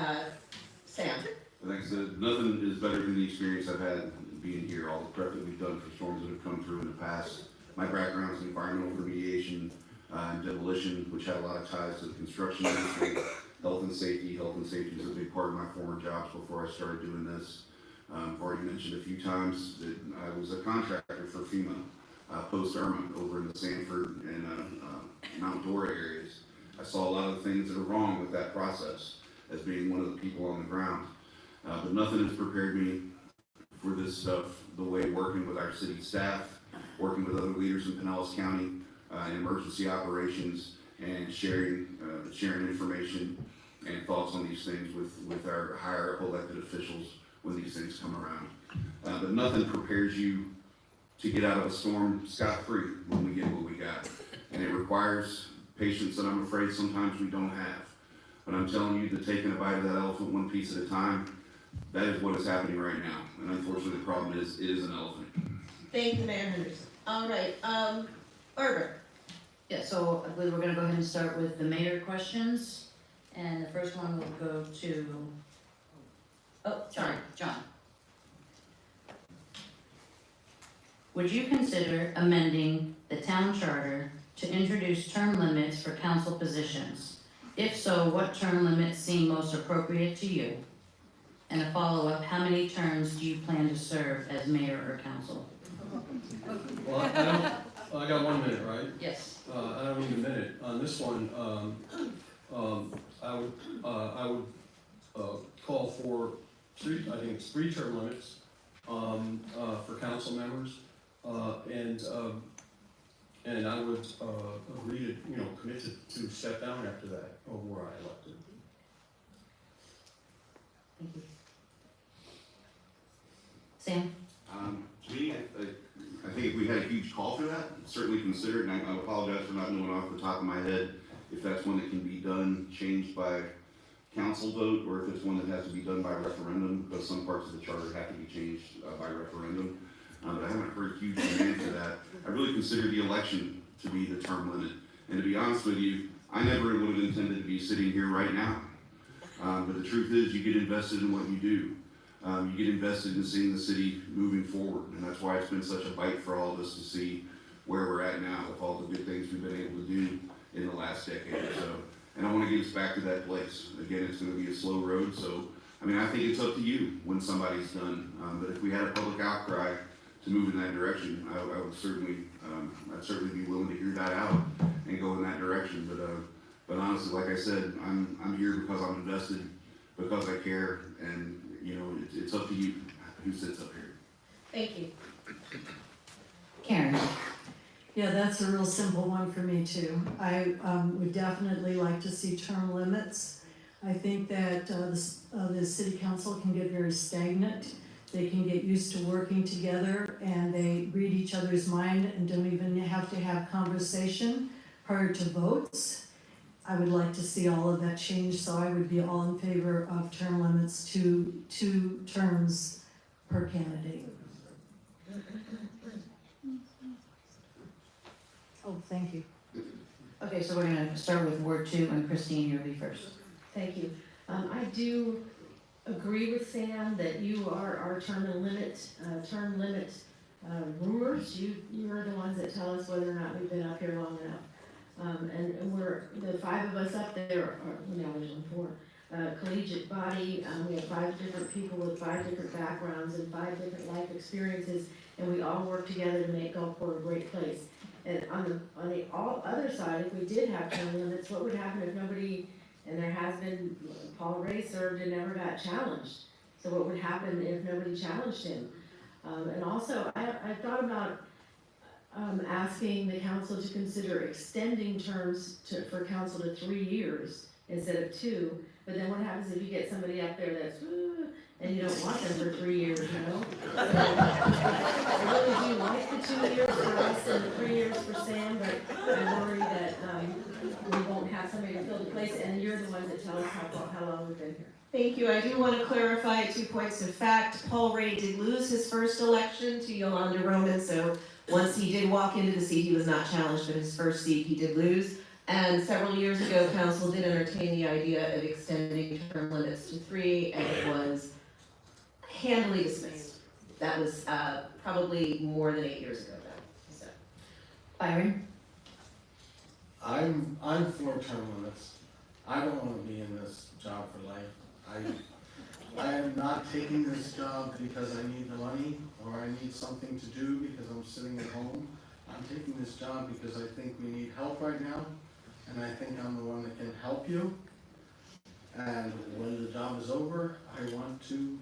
Sam. Like I said, nothing is better than the experience I've had being here, all the prep that we've done for storms that have come through in the past. My background is in environmental remediation and demolition, which had a lot of ties to the construction industry. Health and safety is a big part of my former jobs before I started doing this. I've already mentioned a few times that I was a contractor for FEMA, post-Irma over in the Sanford and Mount Dora areas. I saw a lot of the things that are wrong with that process as being one of the people on the ground. But nothing has prepared me for this stuff the way working with our city staff, working with other leaders in Pinellas County, in emergency operations, and sharing information and thoughts on these things with our higher up elected officials when these things come around. But nothing prepares you to get out of a storm scot-free when we get what we got. And it requires patience that I'm afraid sometimes we don't have. But I'm telling you that taking a bite of that elephant one piece at a time, that is what is happening right now. And unfortunately, the problem is, it is an elephant. Thank you, Mayor Henderson. All right, Barbara. Yeah, so I believe we're gonna go ahead and start with the mayor questions. And the first one will go to, oh, sorry, John. Would you consider amending the town charter to introduce term limits for council positions? If so, what term limits seem most appropriate to you? And a follow-up, how many terms do you plan to serve as mayor or council? Well, I got 1 minute, right? Yes. I don't need a minute. On this one, I would call for three term limits, for council members. And I would, agree to, commit to step down after that, or where I elected. Thank you. Sam? To me, I think if we had a huge call for that, certainly consider it, and I apologize for not knowing off the top of my head if that's one that can be done, changed by council vote, or if it's one that has to be done by referendum, because some parts of the charter have to be changed by referendum. But I haven't heard huge demand for that. I really consider the election to be the term limit. And to be honest with you, I never would have intended to be sitting here right now. But the truth is, you get invested in what you do. You get invested in seeing the city moving forward. And that's why it's been such a bite for all of us to see where we're at now with all the good things we've been able to do in the last decade or so. And I want to get us back to that place. Again, it's going to be a slow road. So, I think it's up to you when somebody's done. But if we had a public outcry to move in that direction, I would certainly, I'd certainly be willing to hear that out and go in that direction. But honestly, like I said, I'm here because I'm invested, because I care, and it's up to you who sits up here. Thank you. Karen? Yeah, that's a real simple one for me too. I would definitely like to see term limits. I think that the city council can get very stagnant. They can get used to working together and they read each other's mind and don't even have to have conversation prior to votes. I would like to see all of that change, so I would be all in favor of term limits to 2 terms per candidate. Oh, thank you. Okay, so we're gonna start with Ward 2, and Christine, you'll be first. Thank you. I do agree with Sam that you are our term limit rulers. You are the ones that tell us whether or not we've been up here long enough. And we're, the 5 of us up there, now there's only 4, collegiate body. We have 5 different people with 5 different backgrounds and 5 different life experiences, and we all work together to make Gulfport a great place. And on the other side, if we did have term limits, what would happen if nobody, and there has been, Paul Ray served and never got challenged. So what would happen if nobody challenged him? And also, I thought about asking the council to consider extending terms for council to 3 years instead of 2. But then what happens if you get somebody up there that's, and you don't want them for 3 years, So, I really do like the 2 years for us and the 3 years for Sam, but I worry that we won't have somebody to fill the place, and you're the ones that tell us how long we've been here. Thank you. I do want to clarify 2 points of fact. Paul Ray did lose his first election to Yolanda Roman, so once he did walk into the seat, he was not challenged, but his first seat he did lose. And several years ago, council did entertain the idea of extending term limits to 3, and it was handily dismissed. That was probably more than 8 years ago though, so. Byron? I'm for term limits. I don't wanna be in this job for life. I am not taking this job because I need the money or I need something to do because I'm sitting at home. I'm taking this job because I think we need help right now, and I think I'm the one that can help you. And when the job is over, I want to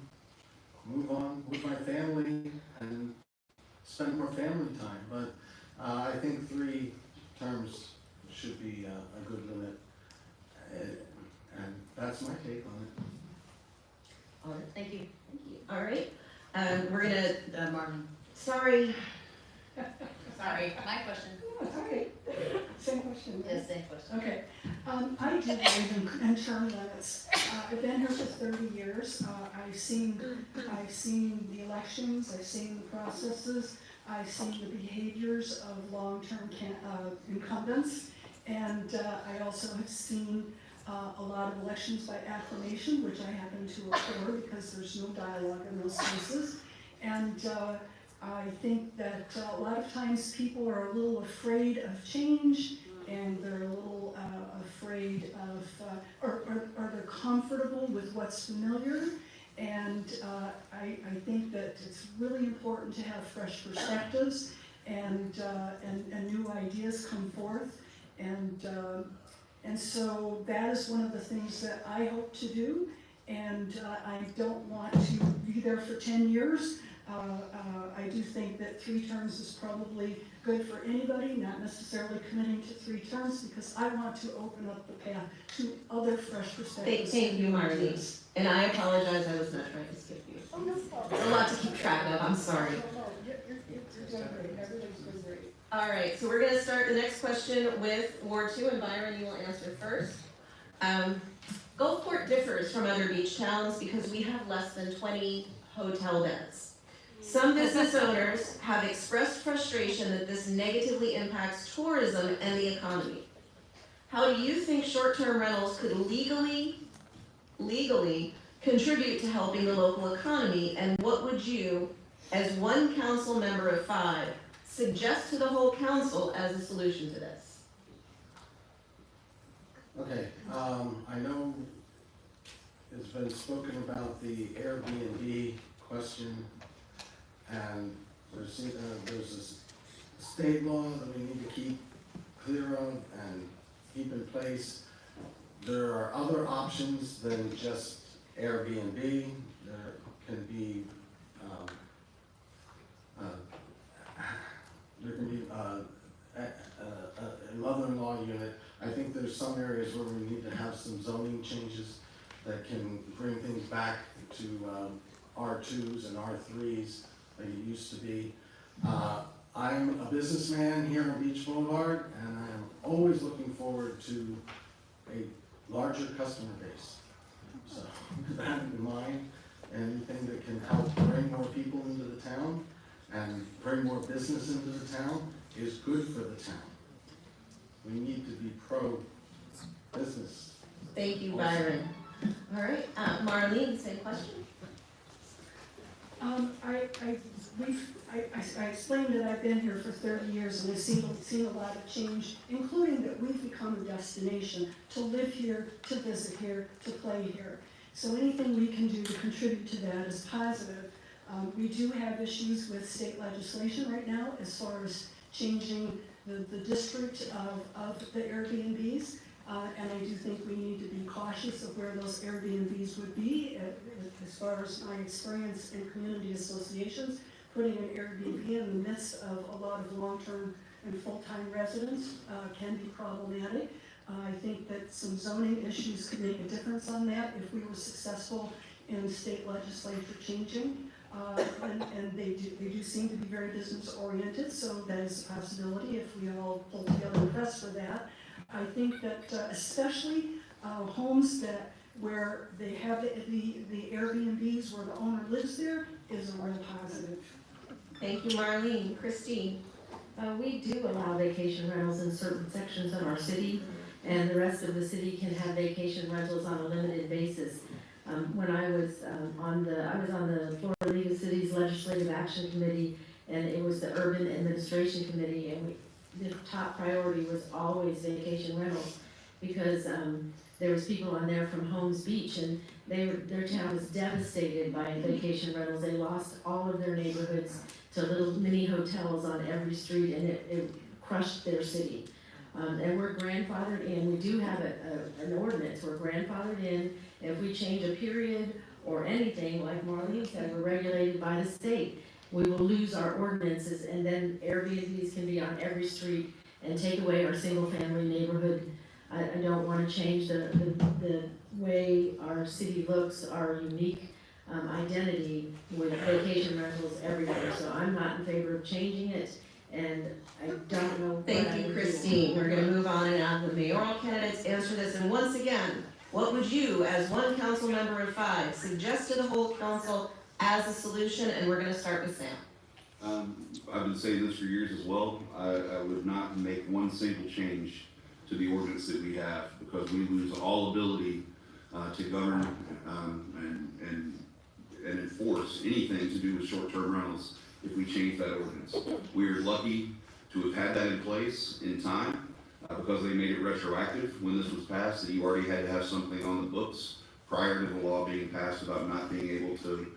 move on with my family and spend more family time. But I think 3 terms should be a good limit. And that's my take on it. All right, Thank you. thank you. All right, we're gonna, Marlene. sorry. Sorry, my question. Okay, same question. Yes, same question. Okay, I do believe in term limits. I've been here for 30 years. I've seen the elections, I've seen the processes, I've seen the behaviors of long-term incumbents, and I also have seen a lot of elections by acclamation, which I happen to abhor because there's no dialogue in those cases. And I think that a lot of times people are a little afraid of change, and they're a little afraid of, or they're comfortable with what's familiar. And I think that it's really important to have fresh perspectives and new ideas come forth. And so that is one of the things that I hope to do. And I don't want to be there for 10 years. I do think that 3 terms is probably good for anybody, not necessarily committing to 3 terms, because I want to open up the path to other fresh perspectives. Thank you, Marlene. And I apologize, I was not trying to skip you. Oh, no problem. It's a lot to keep track of, I'm sorry. No, you're doing great, everything's doing great. All right, so we're gonna start the next question with Ward 2, and Byron, you will answer first. Gulfport differs from other beach towns because we have less than 20 hotel beds. Some business owners have expressed frustration that this negatively impacts tourism and the economy. How do you think short-term rentals could legally contribute to helping the local economy, and what would you, as one council member of 5, suggest to the whole council as a solution to this? Okay, I know it's been spoken about the Airbnb question, and there's a state law that we need to keep clear of and keep in place. There are other options than just Airbnb. There can be a mother-in-law unit. I think there's some areas where we need to have some zoning changes that can bring things back to R2s and R3s like it used to be. I'm a businessman here on Beach Boulevard, and I am always looking forward to a larger customer base. So with that in mind, anything that can help bring more people into the town and bring more business into the town is good for the town. We need to be pro-business. Thank you, Byron. All right, Marlene, same question. I explained that I've been here for 30 years and I've seen a lot of change, including that we've become a destination to live here, to visit here, to play here. So anything we can do to contribute to that is positive. We do have issues with state legislation right now as far as changing the district of the Airbnbs. And I do think we need to be cautious of where those Airbnbs would be. As far as my experience in community associations, putting an Airbnb in the midst of a lot of long-term and full-time residents can be problematic. I think that some zoning issues could make a difference on that if we were successful in state legislature changing. And they do seem to be very business-oriented, so that is a possibility if we all pull together and press for that. I think that especially homes where they have the Airbnbs where the owner lives there is a real positive. Thank you, Marlene. Christine. We do allow vacation rentals in certain sections of our city, and the rest of the city can have vacation rentals on a limited basis. When I was on the Florida League of Cities legislative Legislative Action Committee, and it was the Urban Administration Committee, and the top priority was always vacation rentals, because, there was people on there from Holmes Beach, and their town was devastated by vacation rentals. They lost all of their neighborhoods to little mini hotels on every street, and it crushed their city. And we're grandfathered in, we do have an ordinance, we're grandfathered in. If we change a period or anything, like Marlene said, we're regulated by the state. We will lose our ordinances, and then Airbnbs can be on every street and take away our single-family neighborhood. I don't wanna change the way our city looks, our unique identity with vacation rentals everywhere. So I'm not in favor of changing it, and I don't know what I Thank would you, do. Christine. We're gonna move on and have the mayoral candidates answer this. And once again, what would you, as one council member of 5, suggest to the whole council as a solution? And we're gonna start with Sam. I've been saying this for years as well. I would not make one single change to the ordinance that we have, because we lose all ability to govern and enforce anything to do with short-term rentals if we change that ordinance. We are lucky to have had that in place in time, because they made it retroactive when this was passed, that you already had to have something on the books prior to the law being passed about not being able to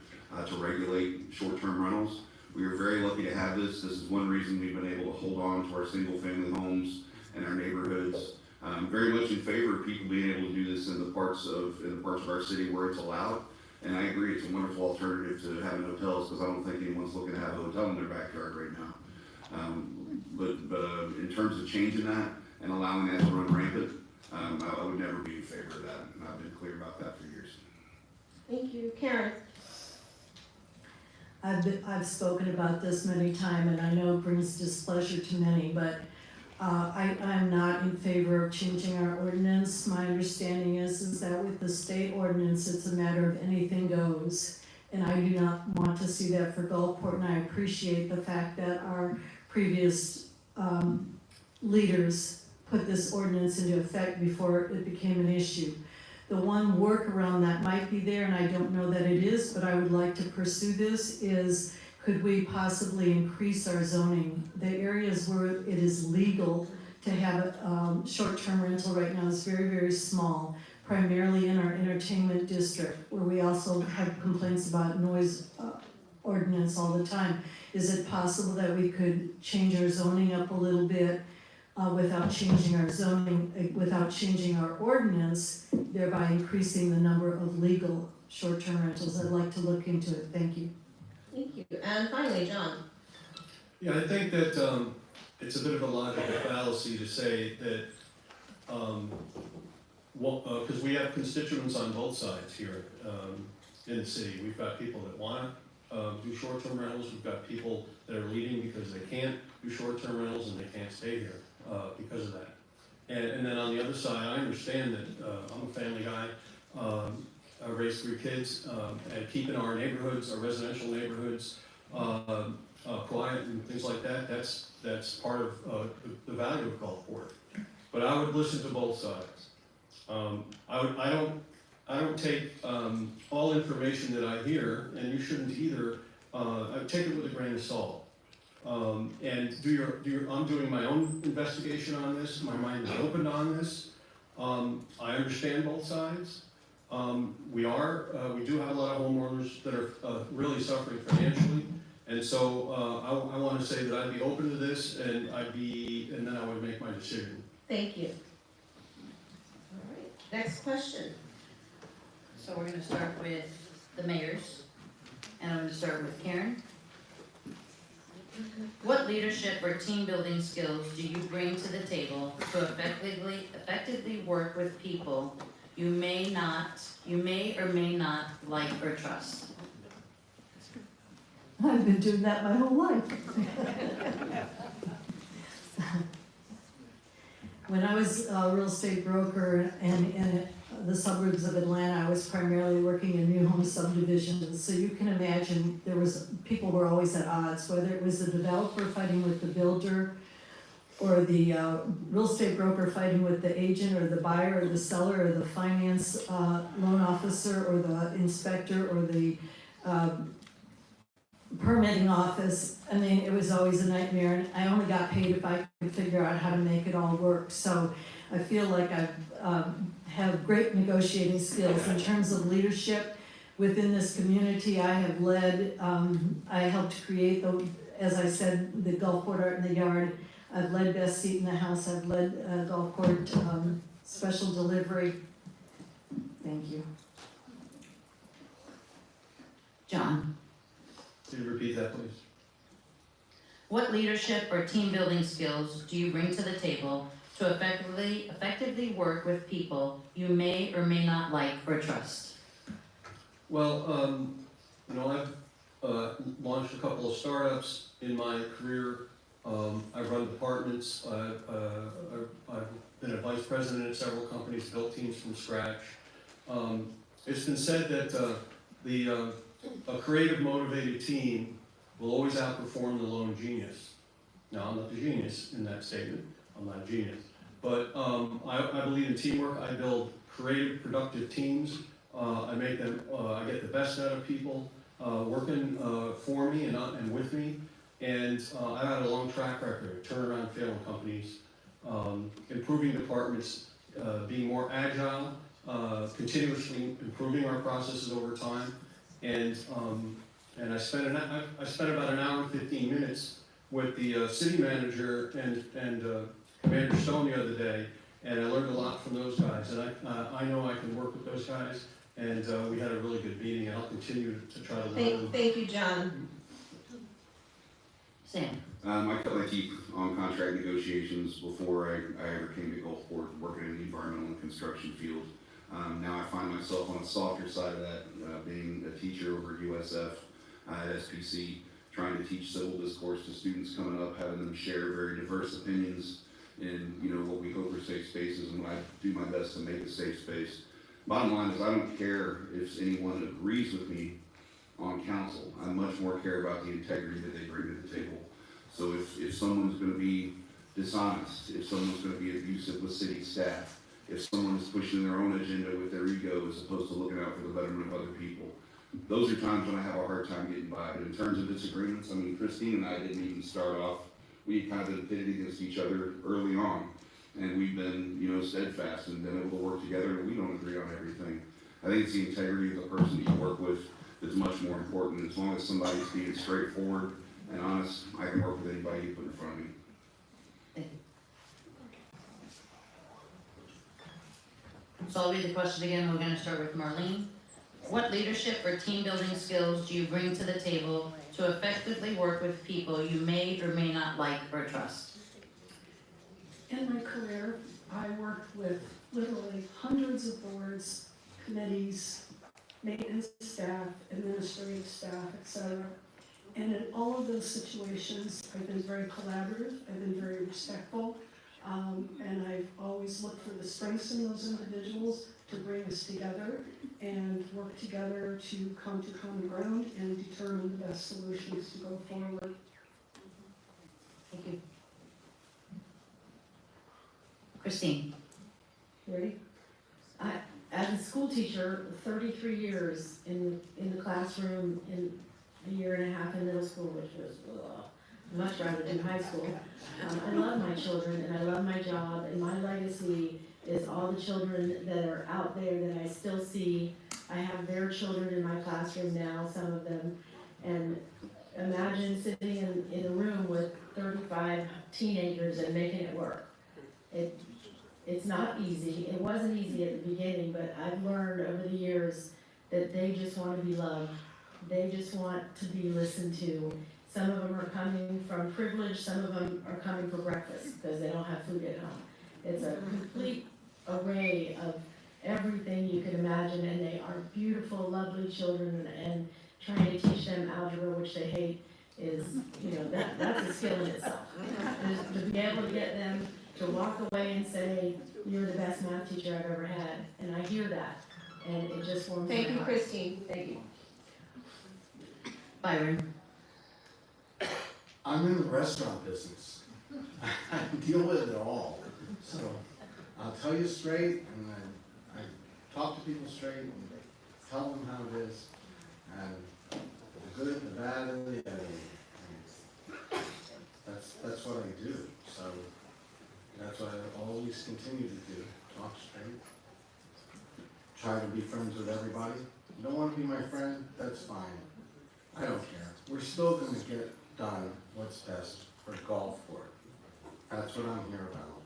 regulate short-term rentals. We are very lucky to have this. This is one reason we've been able to hold on to our single-family homes and our neighborhoods. Very much in favor of people being able to do this in the parts of our city where it's allowed. And I agree, it's a wonderful alternative to having hotels, because I don't think anyone's looking to have a hotel in their backyard right now. But in terms of changing that and allowing that to run rampant, I would never be in favor of that, and I've been clear about that for years. Thank you. Karen? I've spoken about this many times, and I know it brings displeasure to many, but I'm not in favor of changing our ordinance. My understanding is that with the state ordinance, it's a matter of anything goes. And I do not want to see that for Gulfport, and I appreciate the fact that our previous leaders put this ordinance into effect before it became an issue. The one workaround that might be there, and I don't know that it is, but I would like to pursue this, is could we possibly increase our zoning? The areas where it is legal to have a short-term rental right now is very, very small, primarily in our entertainment district, where we also have complaints about noise ordinance all the time. Is it possible that we could change our zoning up a little bit without changing our zoning, without changing our ordinance, thereby increasing the number of legal short-term rentals? I'd like to look into it. Thank you. Thank you. And finally, John. Yeah, I think that it's a bit of a logical fallacy to say that, because we have constituents on both sides here in the city. We've got people that want to do short-term rentals. We've got people that are leaving because they can't do short-term rentals and they can't stay here because of that. And then on the other side, I understand that I'm a family guy. I raised 3 kids, and keeping our neighborhoods, our residential neighborhoods, quiet and things like that, that's part of the value of Gulfport. But I would listen to both sides. I don't take all information that I hear, and you shouldn't either. I take it with a grain of salt. And I'm doing my own investigation on this. My mind is open on this. I understand both sides. We do have a lot of homeowners that are really suffering financially, and so I want to say that I'd be open to this, and then I would make my decision. Thank you. All right. Next question. So we're gonna start with the mayors, and I'm gonna start with Karen. What leadership or team building skills do you bring to the table to effectively work with people you may or may not like or trust? I've been doing that my whole life. When I was a real estate broker and in the suburbs of Atlanta, I was primarily working in new home subdivisions. So you can imagine people were always at odds, whether it was the developer fighting with the builder, or the real estate broker fighting with the agent, or the buyer, or the seller, or the finance loan officer, or the inspector, or the permit permitting office, I mean, it was always a nightmare, and I only got paid if I could figure out how to make it all work. So I feel like I have great negotiating skills in terms of leadership within this community. I have led, I helped create the, as I said, the Gulfport Art in the Yard. I've led Best Seat in the House. I've led Gulfport Special Delivery. Thank you. John, Can you repeat that, please? what leadership or team building skills do you bring to the table to effectively work with people you may or may not like or trust? Well, I've launched a couple of startups in my career. I've run departments. I've been a vice president at several companies, built teams from scratch. It's been said that a creative, motivated team will always outperform the lone genius. Now, I'm not the genius in that statement. I'm not a genius. But I believe in teamwork. I build creative, productive teams. I make them, I get the best out of people working for me and with me. And I've had a long track record, turnaround failing companies, improving departments, being more agile, continuously improving our processes over time. And I spent about an hour and 15 minutes with the city manager and Commander Stone the other day, and I learned a lot from those guys. And I know I can work with those guys, and we had a really good meeting, and I'll continue to try to learn. Thank you, John. Sam, I cut my teeth on contract negotiations before I ever came to Gulfport, working in the environmental and construction field. Now I find myself on the softer side of that, being a teacher over at USF, at SPC, trying to teach civil discourse to students coming up, having them share very diverse opinions in, what we hope are safe spaces, and I do my best to make a safe space. Bottom line is, I don't care if anyone agrees with me on council. I much more care about the integrity that they bring to the table. So if someone's going to be dishonest, if someone's going to be abusive with city staff, if someone's pushing their own agenda with their ego as opposed to looking out for the betterment of other people, those are times when I have a hard time getting by. But in terms of disagreements, I mean, Christine and I didn't even start off. We kind of been pitted against each other early on, and we've been, steadfast and been able to work together, and we don't agree on everything. I think it's the integrity of the person that you work with that's much more important. As long as somebody's being straightforward and honest, I can work with anybody you put in front of me. so I'll read the question again. We're gonna start with Marlene. What leadership or team building skills do you bring to the table to effectively work with people you may or may not like or trust? In my career, I worked with literally hundreds of boards, committees, maintenance staff, administrative staff, etc. And in all of those situations, I've been very collaborative, I've been very respectful, and I've always looked for the strengths in those individuals to bring us together and work together to come to common ground and determine the best solutions to go forward. Thank you. Christine, Ready? As a school teacher, 33 years in the classroom, in a year and a half in middle school, which was much rather than high school. I love my children and I love my job, and my legacy is all the children that are out there that I still see. I have their children in my classroom now, some of them, and imagine sitting in a room with 35 teenagers and making it work. It's not easy. It wasn't easy at the beginning, but I've learned over the years that they just want to be loved. They just want to be listened to. Some of them are coming from privilege, some of them are coming for breakfast because they don't have food at home. It's a complete array of everything you could imagine, and they are beautiful, lovely children, and trying to teach them algebra, which they hate, is, that's a skill in itself. And to be able to get them to walk away and say, you're the best math teacher I've ever had, and I hear that, and it just warms my heart. Thank you, Christine. Thank you. Byron, I'm in the restaurant business. I deal with it all. So I'll tell you straight, and I talk to people straight and tell them how it is. And good, the bad, and the ugly. That's what I do, so that's what I always continue to do, talk straight. Try to be friends with everybody. You don't want to be my friend, that's fine. I don't care. We're still gonna get done what's best for Gulfport. That's what I'm here about.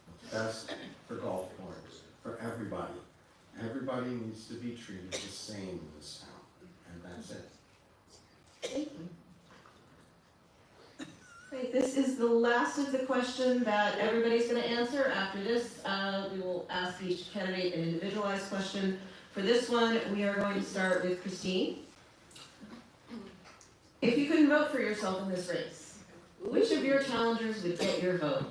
What's best for Gulfport, for everybody. Everybody needs to be treated the same in this town, and that's it. Thank you. Okay, this is the last of the question that everybody's gonna answer. After this, we will ask each candidate an individualized question. For this one, we are going to start with Christine. If you couldn't vote for yourself in this race, which of your challengers would get your vote?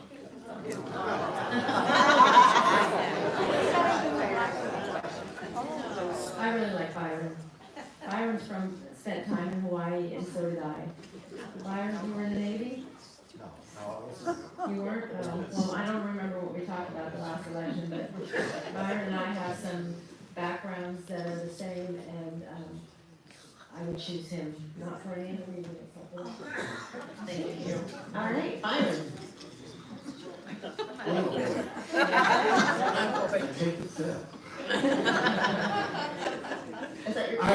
I really like Byron. Byron's spent time in Hawaii, and so did I. Byron, you were in the Navy? No. You weren't? Well, I don't remember what we talked about the last election, but Byron and I have some backgrounds that are the same, and I would choose him, not for any other reason except for that. Thank you. All right, Byron. I take the tip. Is that your I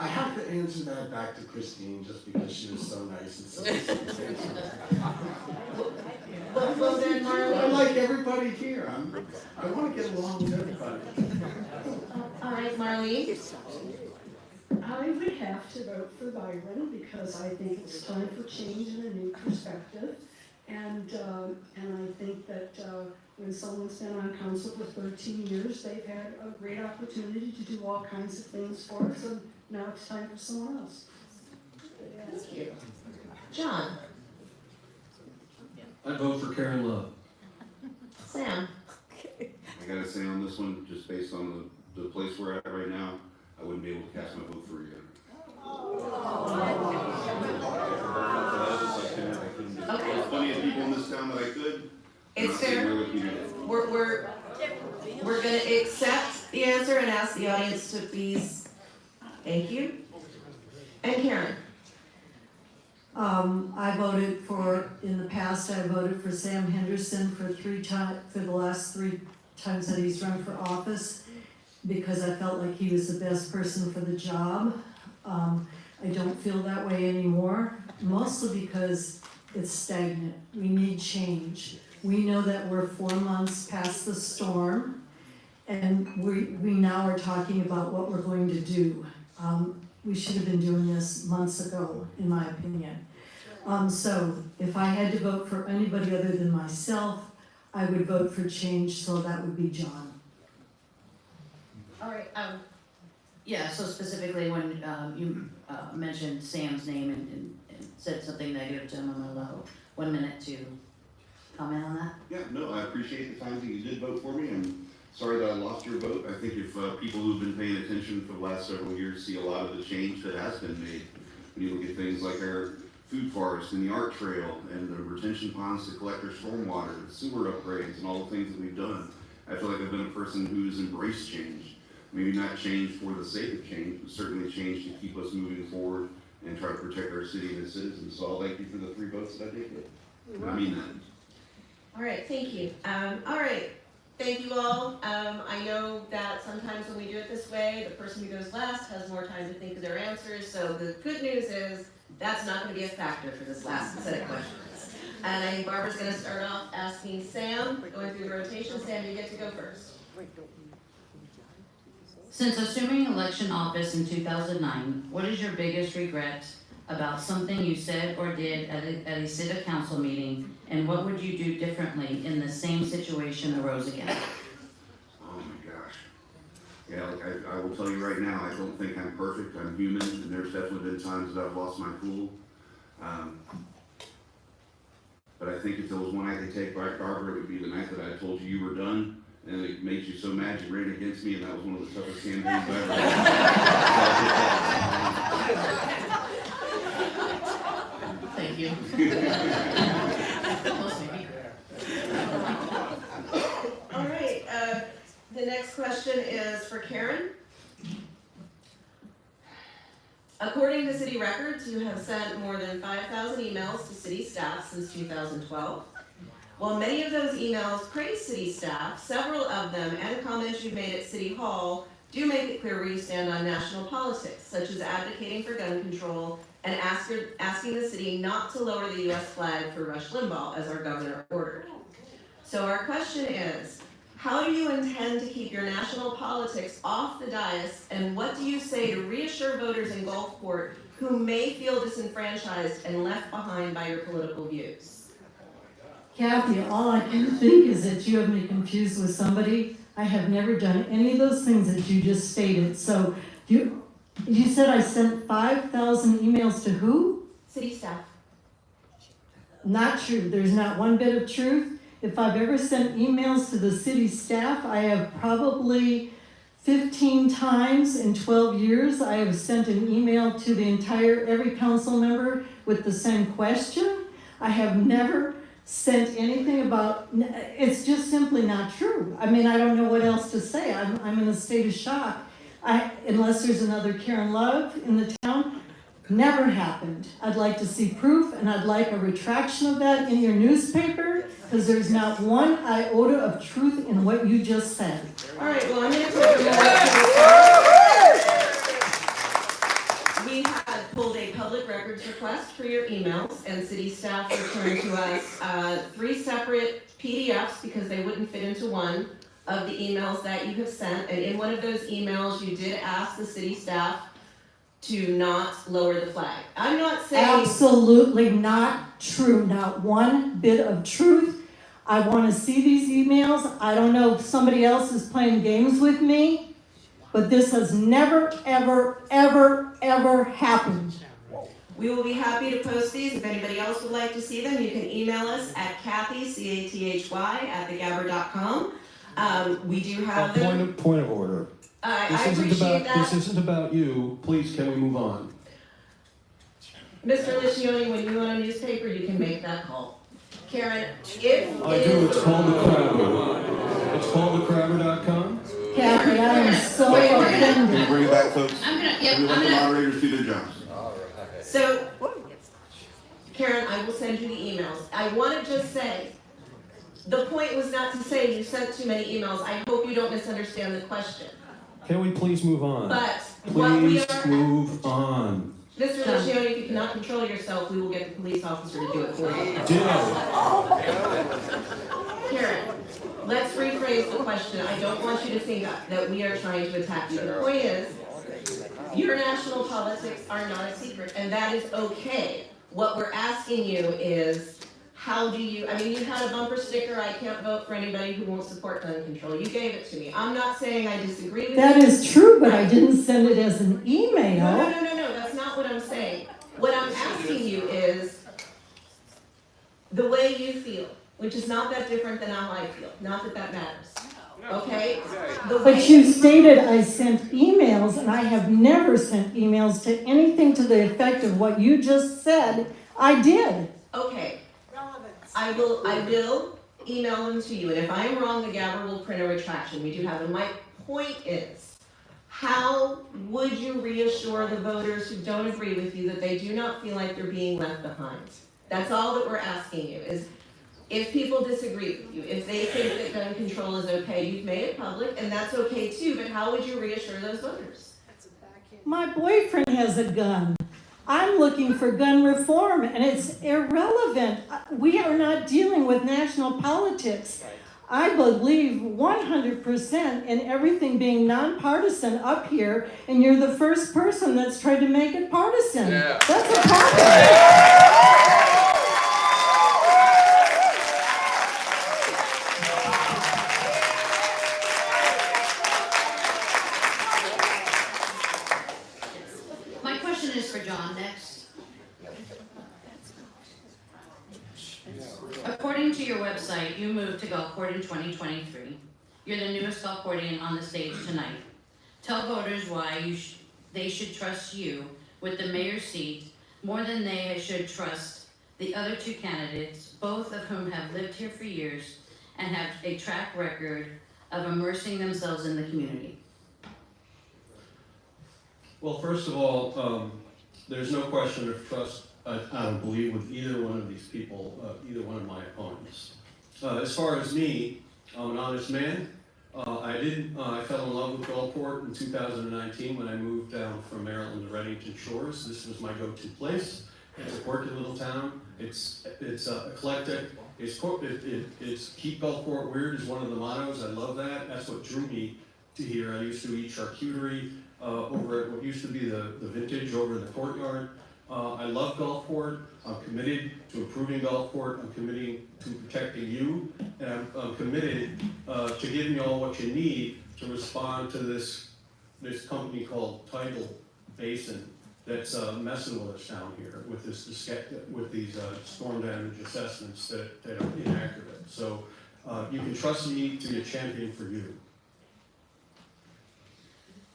have to answer that back to Christine just because she was so nice and so Well then, I Marlene. like everybody here. I want to get along with everybody. All right, Marlene. I would have to vote for Byron because I think it's time for change and a new perspective. And I think that when someone's been on council for 13 years, they've had a great opportunity to do all kinds of things for us, and now it's time for someone else. Thank you. John. I vote for Karen Love. Sam. I gotta say on this one, just based on the place we're at right now, I wouldn't be able to cast my vote for you. Okay. There's plenty of people in this town that I could. It's I'm not sitting fair. there with you today. We're gonna accept the answer and ask the audience to please, thank you. And Karen. I voted for, in the past, I voted for Sam Henderson for the last 3 times that he's run for office, because I felt like he was the best person for the job. I don't feel that way anymore, mostly because it's stagnant. We need change. We know that we're 4 months past the storm, and we now are talking about what we're going to do. We should have been doing this months ago, in my opinion. So if I had to vote for anybody other than myself, I would vote for change, so that would be John. All right, Yeah, so specifically when you mentioned Sam's name and said something negative to him, I'm gonna allow 1 minute to comment on that. Yeah, no, I appreciate the time that you did vote for me. I'm sorry that I lost your vote. I think if people who've been paying attention for the last several years see a lot of the change that has been made. When you look at things like our food forest and the art trail and the retention ponds to collect our stormwater, the sewer upgrades and all the things that we've done, I feel like I've been a person who's embraced change. Maybe not change for the sake of change, but certainly change to keep us moving forward and try to protect our city and its citizens. So I'll thank you for the 3 votes that I did get. I mean that. all right, thank you. All right, thank you all. I know that sometimes when we do it this way, the person who goes last has more time to think of their answers. So the good news is that's not gonna be a factor for this last set of questions. And I think Barbara's gonna start off asking Sam, going through the rotation. Sam, you get to go first. Since assuming election office in 2009, what is your biggest regret about something you said or did at a city council meeting, and what would you do differently in the same situation arose again? Oh my gosh. Yeah, like I will tell you right now, I don't think I'm perfect. I'm human, and there's definitely been times that I've lost my cool. But I think if there was one I could take back, Barbara, it would be the night that I told you you were done, and it made you so mad you ran against me, and that was one of the toughest campaigns I ever had. Thank you. All right, the next question is for Karen. According to city records, you have sent more than 5,000 emails to city staff since 2012. While many of those emails praise city staff, several of them and comments you've made at City Hall do make it clear where you stand on national politics, such as advocating for gun control and asking the city not to lower the U.S. flag for Rush Limbaugh, as our governor ordered. So our question is, how do you intend to keep your national politics off the dais, and what do you say to reassure voters in Gulfport who may feel disenfranchised and left behind by your political views? Kathy, all I can think is that you have me confused with somebody. I have never done any of those things that you just stated. So you said I sent 5,000 emails to who? City staff. Not true. There's not one bit of truth. If I've ever sent emails to the city staff, I have probably 15 times in 12 years. I have sent an email to every council member with the same question. I have never sent anything about, it's just simply not true. I mean, I don't know what else to say. I'm in a state of shock. Unless there's another Karen Love in the town, never happened. I'd like to see proof, and I'd like a retraction of that in your newspaper, because there's not one iota of truth in what you just said. All right, well, I'm going to take a moment. We had pulled a public records request for your emails, and city staff returned to us 3 separate PDFs because they wouldn't fit into one of the emails that you have sent. And in one of those emails, you did ask the city staff to not lower the flag. I'm not saying... Absolutely not true. Not one bit of truth. I want to see these emails. I don't know if somebody else is playing games with me, but this has never, ever, ever, ever happened. We will be happy to post these. If anybody else would like to see them, you can email us at Kathy, CATHY@thegabber.com. We do have them. Point of order. I appreciate that. This isn't about you. Please, can we move on? Mr. Liccioni, when you own a newspaper, you can make that call. Karen, if I do. It's called the Crabber. It's called thecrabber.com. Kathy, I am so offended. Can we bring it back, folks? I'm gonna, Can we let the moderators do their jobs? So, Karen, I will send you the emails. I want to just say, the point was not to say you sent too many emails. I hope you don't misunderstand the question. Can we please move on? But what we Please are... move on. Mr. Liccioni, if you cannot control yourself, we will get the police officer to do it for you. Karen, let's rephrase the question. I don't want you to think that we are trying to attack you. The point is, your national politics are not a secret, and that is okay. What we're asking you is, how do you, I mean, you had a bumper sticker, I can't vote for anybody who won't support gun control. You gave it to me. I'm not saying I disagree with you. That is true, but I didn't send it as an email. No, that's not what I'm saying. What I'm asking you is the way you feel, which is not that different than how I feel. Not that that matters. Okay? But you stated I sent emails, and I have never sent emails to anything to the effect of what you just said. I did. Okay. I will email them to you, and if I am wrong, the Gabber will print a retraction. We do have them. My point is, how would you reassure the voters who don't agree with you that they do not feel like they're being left behind? That's all that we're asking you, is if people disagree with you, if they think that gun control is okay, you've made it public, and that's okay too, but how would you reassure those voters? My boyfriend has a gun. I'm looking for gun reform, and it's irrelevant. We are not dealing with national politics. I believe 100% in everything being nonpartisan up here, and you're the first person that's tried to make it partisan. Yeah. That's a problem. My question is for John next. According to your website, you moved to Gulfport in 2023. You're the newest Gulfportian on the stage tonight. Tell voters why they should trust you with the mayor's seat more than they should trust the other 2 candidates, both of whom have lived here for years and have a track record of immersing themselves in the community. Well, first of all, there's no question of trust, I don't believe, with either one of these people, either one of my opponents. As far as me, I'm an honest man. I fell in love with Gulfport in 2019 when I moved down from Maryland to Reddington Shores. This was my go-to place. It's a quirky little town. It's eclectic. It's keep Gulfport weird is one of the mottos. I love that. That's what drew me to here. I used to eat charcuterie over at what used to be the Vintage over in the courtyard. I love Gulfport. I'm committed to improving Gulfport. I'm committed to protecting you, and I'm committed to giving you all what you need to respond to this company called Tidal Basin that's messing with us down here with these storm damage assessments that are inaccurate. So you can trust me to be a champion for you.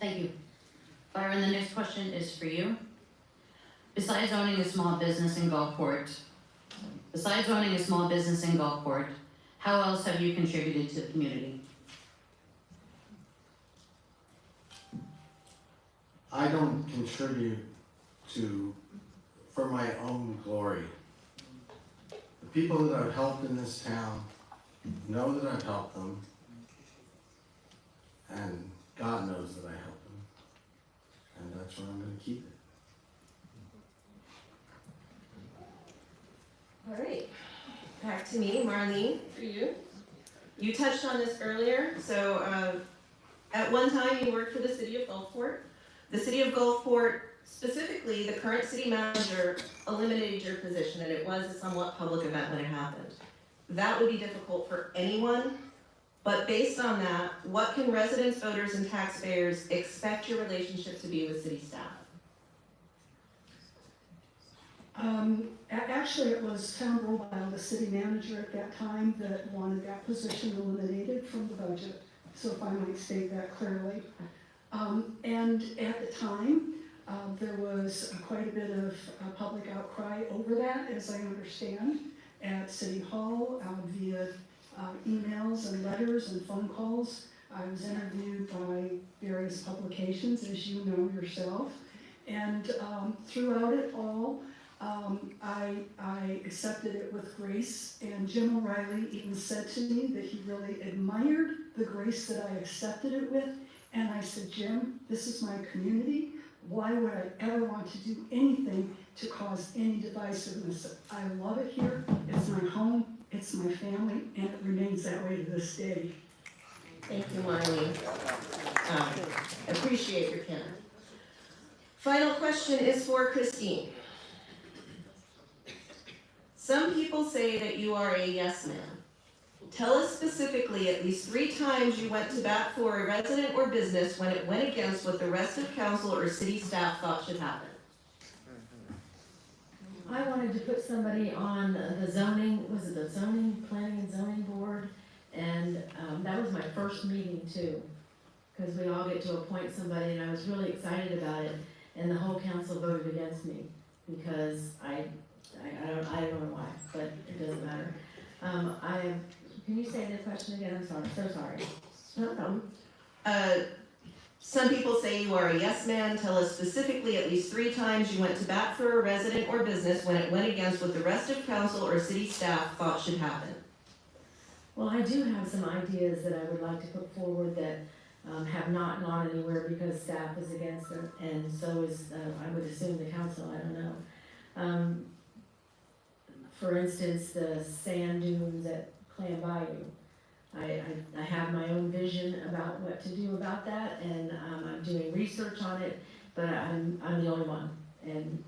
Thank you. Byron, the next question is for you. Besides owning a small business in Gulfport, how else have you contributed to the community? I don't contribute for my own glory. The people that I've helped in this town know that I've helped them, and God knows that I helped them, and that's where I'm going to keep it. All right, back to me, Marlene, for you. You touched on this earlier, so at one time you worked for the city of Gulfport. The city of Gulfport, specifically the current city manager, eliminated your position, and it was a somewhat public event when it happened. That would be difficult for anyone, but based on that, what can residents, voters, and taxpayers expect your relationship to be with city staff? Actually, it was Tom Robile, the city manager at that time, that wanted that position eliminated from the budget. So if I might state that clearly. And at the time, there was quite a bit of public outcry over that, as I understand, at City Hall, via emails and letters and phone calls. I was interviewed by various publications, as you know yourself. And throughout it all, I accepted it with grace, and Jim O'Reilly even said to me that he really admired the grace that I accepted it with. And I said, Jim, this is my community. Why would I ever want to do anything to cause any divisiveness? I love it here. It's my home, it's my family, and it remains that way to this day. Thank you, Marlene. Appreciate your candor. Final question is for Christine. Some people say that you are a yes man. Tell us specifically at least 3 times you went to bat for a resident or business when it went against what the rest of council or city staff thought should happen. I wanted to put somebody on the zoning, was it the zoning, planning and zoning board? And that was my first meeting too, because we all get to appoint somebody, and I was really excited about it. And the whole council voted against me because I don't know why, but it doesn't matter. Can you say the question again? I'm sorry, so sorry. No problem. Some people say you are a yes man. Tell us specifically at least 3 times you went to bat for a resident or business when it went against what the rest of council or city staff thought should happen. Well, I do have some ideas that I would like to put forward that have not gone anywhere because staff is against them, and so is, I would assume, the council, I don't know. For instance, the sand dunes at Clam Bayou. I have my own vision about what to do about that, and I'm doing research on it, but I'm the only one, and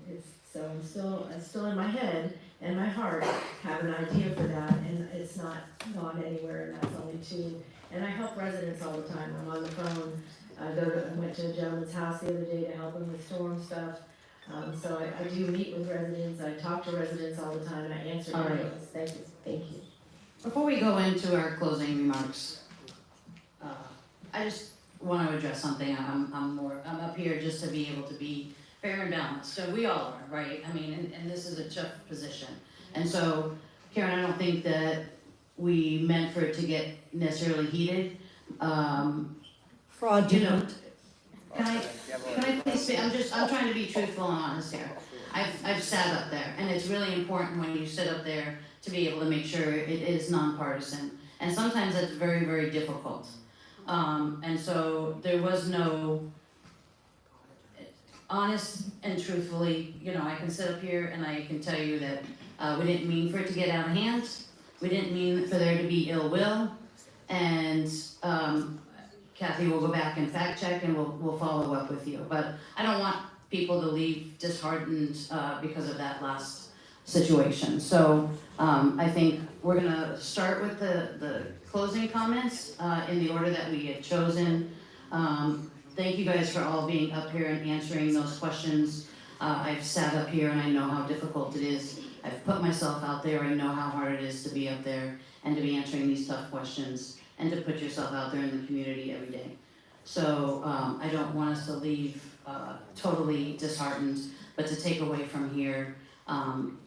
I'm still in my head and my heart have an idea for that, and it's not gone anywhere, and that's only 2. And I help residents all the time. I'm on the phone. I went to a gentleman's house the other day to help him with storm stuff. So I do meet with residents. I talk to residents all the time, and I answer emails. Thank you. Thank you. Before we go into our closing remarks, I just want to address something. I'm up here just to be able to be fair and balanced. So we all are, right? I mean, and this is a tough position. And so, Karen, I don't think that we meant for it to get necessarily heated. Fraudulent. Can I please speak? I'm trying to be truthful and honest here. I've sat up there, and it's really important when you sit up there to be able to make sure it is nonpartisan. And sometimes that's very, very difficult. And so there was no, honest and truthfully, you know, I can sit up here and I can tell you that we didn't mean for it to get out of hand. We didn't mean for there to be ill will. And Kathy will go back and fact check and we'll follow up with you. But I don't want people to leave disheartened because of that last situation. So I think we're gonna start with the closing comments in the order that we had chosen. Thank you guys for all being up here and answering those questions. I've sat up here and I know how difficult it is. I've put myself out there, I know how hard it is to be up there and to be answering these tough questions and to put yourself out there in the community every day. So I don't want us to leave totally disheartened, but to take away from here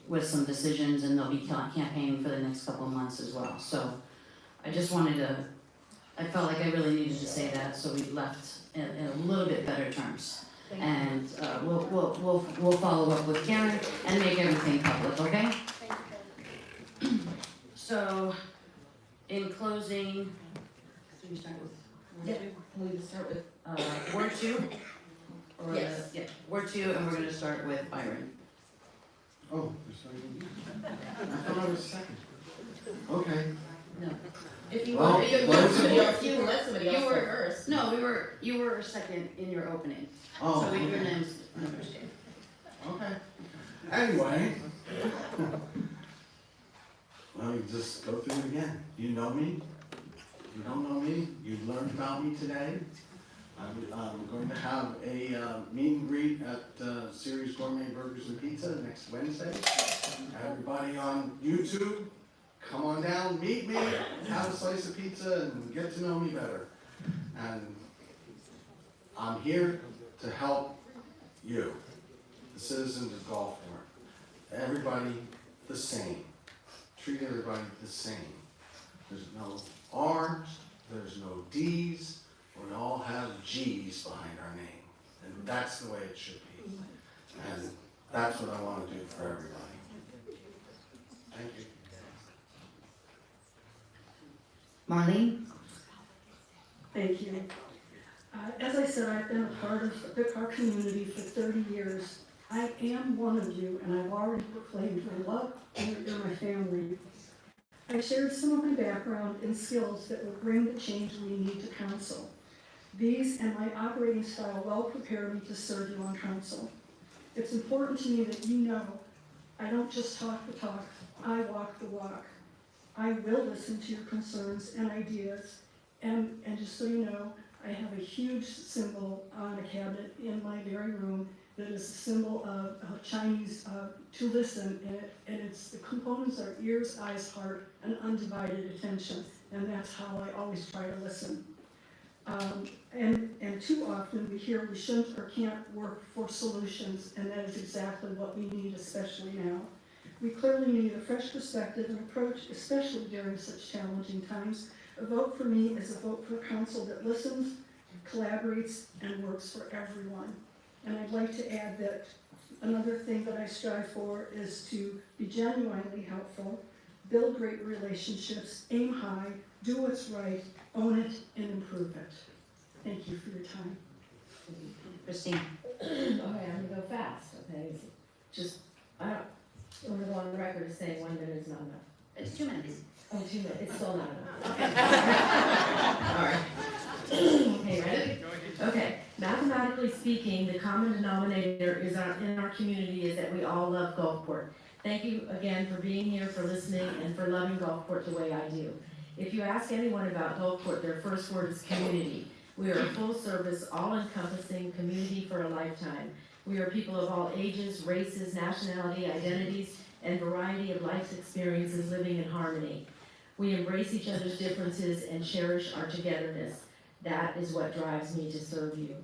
with some decisions, and they'll be campaigning for the next couple of months as well. So I just wanted to, I felt like I really needed to say that, so we left in a little bit better terms. And we'll follow up with Karen and make everything public, okay? So, in closing, should we start with Ward 2? Can we start with Ward 2? Or, Yes. Yeah, Ward 2, and we're gonna start with Byron. Oh, there's something. I thought I was second. Okay. No. If you Well, were, You let somebody else, you let somebody else You go were- first. no, you were second in your opening. Oh, So your okay. name's numbers game. Okay. Anyway. Let me just go through it again. You know me. You don't know me. You've learned about me today. I'm going to have a meet and greet at Series Gourmet Burgers and Pizza next Wednesday. Everybody on YouTube, come on down, meet me, have a slice of pizza, and get to know me better. And I'm here to help you, the citizens of Gulfport. Everybody the same. Treat everybody the same. There's no R's, there's no D's, we all have G's behind our name. And that's the way it should be. And that's what I want to do for everybody. Thank you. Marlene? Thank you. As I said, I've been a part of our community for 30 years. I am one of you, and I've already proclaimed your love, and you're my family. I shared some of my background and skills that will bring the change we need to council. These and my operating style well prepare me to serve you on council. It's important to me that you know I don't just talk the talk, I walk the walk. I will listen to your concerns and ideas, and just so you know, I have a huge symbol on a cabinet in my very room that is a symbol of Chinese to listen, and it's the components are ears, eyes, heart, and undivided attention, and that's how I always try to listen. And too often we hear we shouldn't or can't work for solutions, and that is exactly what we need, especially now. We clearly need a fresh perspective and approach, especially during such challenging times. A vote for me is a vote for a council that listens, collaborates, and works for everyone. And I'd like to add that another thing that I strive for is to be genuinely helpful, build great relationships, aim high, do what's right, own it, and improve it. Thank you for your time. Christine? Okay, I'm gonna go fast, okay? Just, I want to go on the record as saying 1 minute is not enough. It's 2 minutes. Oh, 2 minutes, it's still not enough. All right. Okay, ready? Okay, mathematically speaking, the common denominator is in our community is that we all love Gulfport. Thank you again for being here, for listening, and for loving Gulfport the way I do. If you ask anyone about Gulfport, their first word is community. We are a full-service, all-encompassing community for a lifetime. We are people of all ages, races, nationality, identities, and variety of life's experiences living in harmony. We embrace each other's differences and cherish our togetherness. That is what drives me to serve you.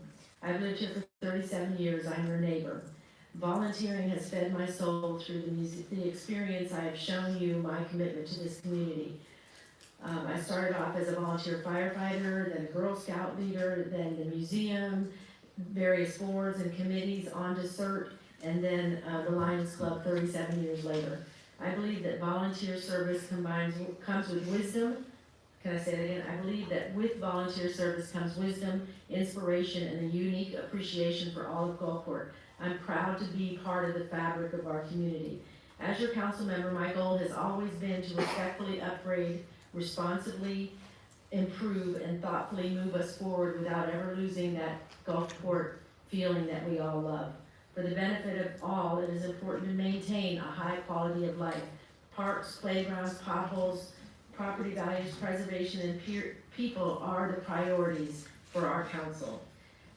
I've lived here for 37 years. I'm your neighbor. Volunteering has fed my soul through the experience I have shown you my commitment to this community. I started off as a volunteer firefighter, then a Girl Scout leader, then the museum, various boards and committees onto CERT, and then the Lions Club 37 years later. I believe that volunteer service comes with wisdom. Can I say that again? I believe that with volunteer service comes wisdom, inspiration, and a unique appreciation for all of Gulfport. I'm proud to be part of the fabric of our community. As your council member, my goal has always been to respectfully upgrade, responsibly improve, and thoughtfully move us forward without ever losing that Gulfport feeling that we all love. For the benefit of all, it is important to maintain a high quality of life. Parks, playgrounds, potholes, property values, preservation, and people are the priorities for our council.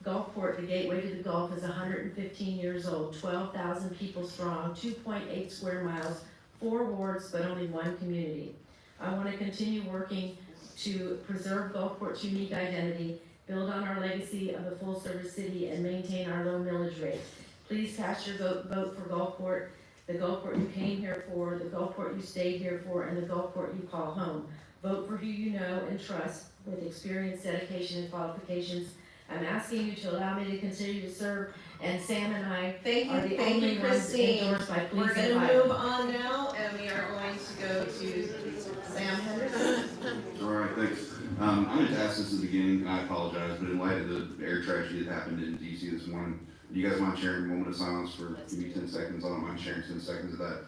Gulfport, the gateway to the Gulf, is 115 years old, 12,000 people strong, 2.8 square miles, 4 wards, but only 1 community. I want to continue working to preserve Gulfport's unique identity, build on our legacy of a full-service city, and maintain our low millage rate. Please cast your vote for Gulfport, the Gulfport you came here for, the Gulfport you stayed here for, and the Gulfport you call home. Vote for who you know and trust with experience, dedication, and qualifications. I'm asking you to allow me to continue to serve, and Sam and I are the only ones Christine. endorsed by police We're and gonna fire. move on now, and we are going to go to Sam Henderson. All right, thanks. I'm going to ask this at the beginning, and I apologize, but in light of the air tragedy that happened in DC this morning, do you guys mind sharing a moment of silence for maybe 10 seconds? I don't mind sharing 10 seconds of that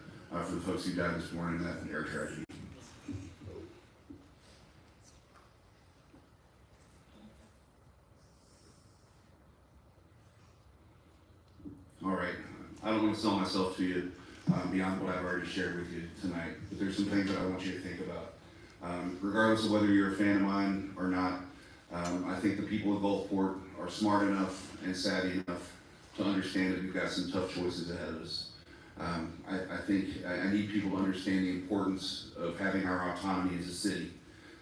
for the folks who died this morning in that air tragedy. All right, I don't want to sell myself to you beyond what I've already shared with you tonight, but there's some things that I want you to think about. Regardless of whether you're a fan of mine or not, I think the people of Gulfport are smart enough and savvy enough to understand that we've got some tough choices ahead of us. I think I need people to understand the importance of having our autonomy as a city,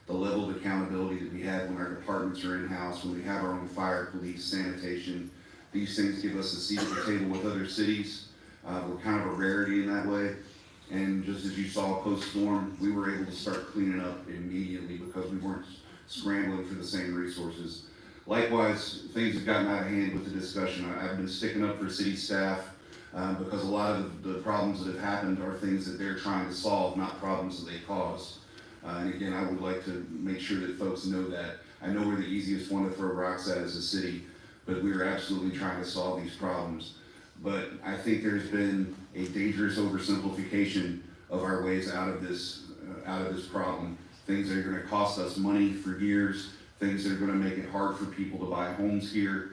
the level of accountability that we have when our departments are in-house, when we have our own fire, police, sanitation. These things give us a seat at the table with other cities. We're kind of a rarity in that way. And just as you saw post-storm, we were able to start cleaning up immediately because we weren't scrambling for the same resources. Likewise, things have gotten out of hand with the discussion. I've been sticking up for city staff because a lot of the problems that have happened are things that they're trying to solve, not problems that they cause. And again, I would like to make sure that folks know that. I know we're the easiest one to throw rocks at as a city, but we are absolutely trying to solve these problems. But I think there's been a dangerous oversimplification of our ways out of this problem. Things that are going to cost us money for years, things that are going to make it hard for people to buy homes here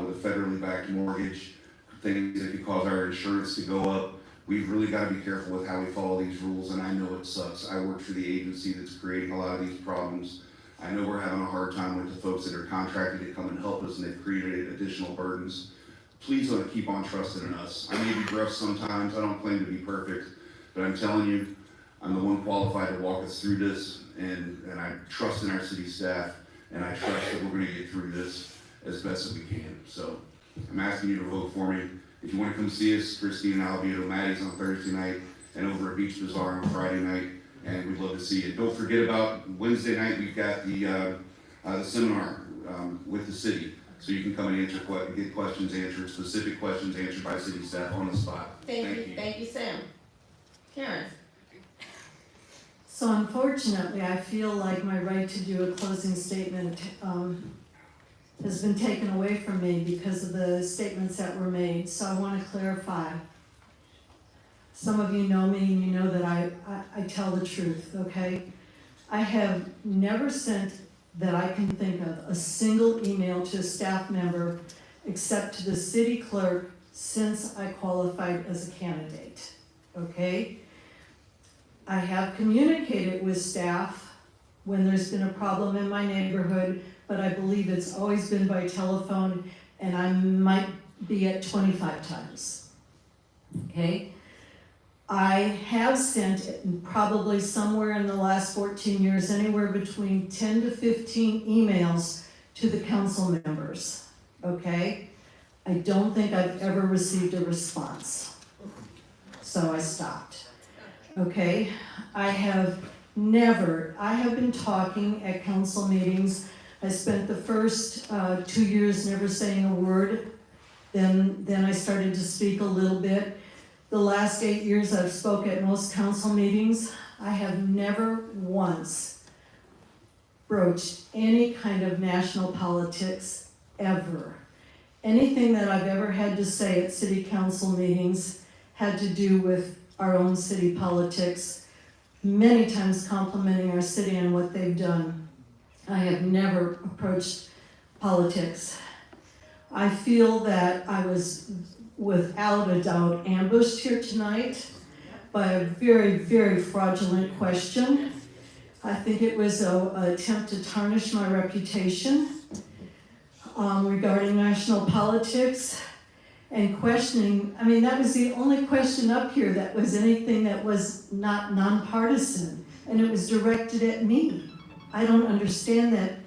with a federally backed mortgage, things that could cause our insurance to go up. We've really got to be careful with how we follow these rules, and I know it sucks. I work for the agency that's creating a lot of these problems. I know we're having a hard time with the folks that are contracted to come and help us, and they've created additional burdens. Please don't keep on trusting in us. I may be gruff sometimes, I don't claim to be perfect, but I'm telling you, I'm the one qualified to walk us through this, and I trust in our city staff, and I trust that we're gonna get through this as best as we can. So I'm asking you to vote for me. If you wanna come see us, Christine and I'll be at O'Malley's on Thursday night, and over at Beach Bazaar on Friday night, and we'd love to see you. Don't forget about Wednesday night, we've got the seminar with the city. So you can come and get questions answered, specific questions answered by city staff on the spot. Thank you, Sam. Karen? So unfortunately, I feel like my right to do a closing statement has been taken away from me because of the statements that were made. So I want to clarify. Some of you know me and you know that I tell the truth, okay? I have never sent, that I can think of, a single email to a staff member except to the city clerk since I qualified as a candidate, okay? I have communicated with staff when there's been a problem in my neighborhood, but I believe it's always been by telephone, and I might be at 25 times, okay? I have sent probably somewhere in the last 14 years, anywhere between 10 to 15 emails to the council members, okay? I don't think I've ever received a response, so I stopped, okay? I have been talking at council meetings. I spent the first 2 years never saying a word. Then I started to speak a little bit. The last 8 years I've spoke at most council meetings. I have never once broached any kind of national politics ever. Anything that I've ever had to say at city council meetings had to do with our own city politics, many times complimenting our city on what they've done. I have never approached politics. I feel that I was without a doubt ambushed here tonight by a very, very fraudulent question. I think it was an attempt to tarnish my reputation regarding national politics and questioning. I mean, that was the only question up here that was anything that was not nonpartisan, and it was directed at me. I don't understand that.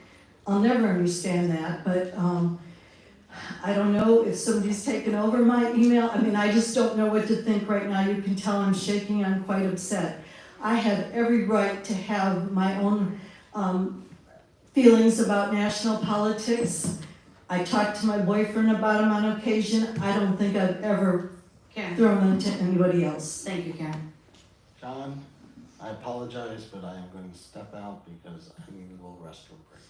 I'll never understand that, but I don't know if somebody's taken over my email. I mean, I just don't know what to think right now. You can tell I'm shaking, I'm quite upset. I have every right to have my own feelings about national politics. I talked to my boyfriend about them on occasion. I don't think I've ever Karen, thrown them to anybody else. thank you, Karen. John, I apologize, but I am going to step out because I need a little restroom break.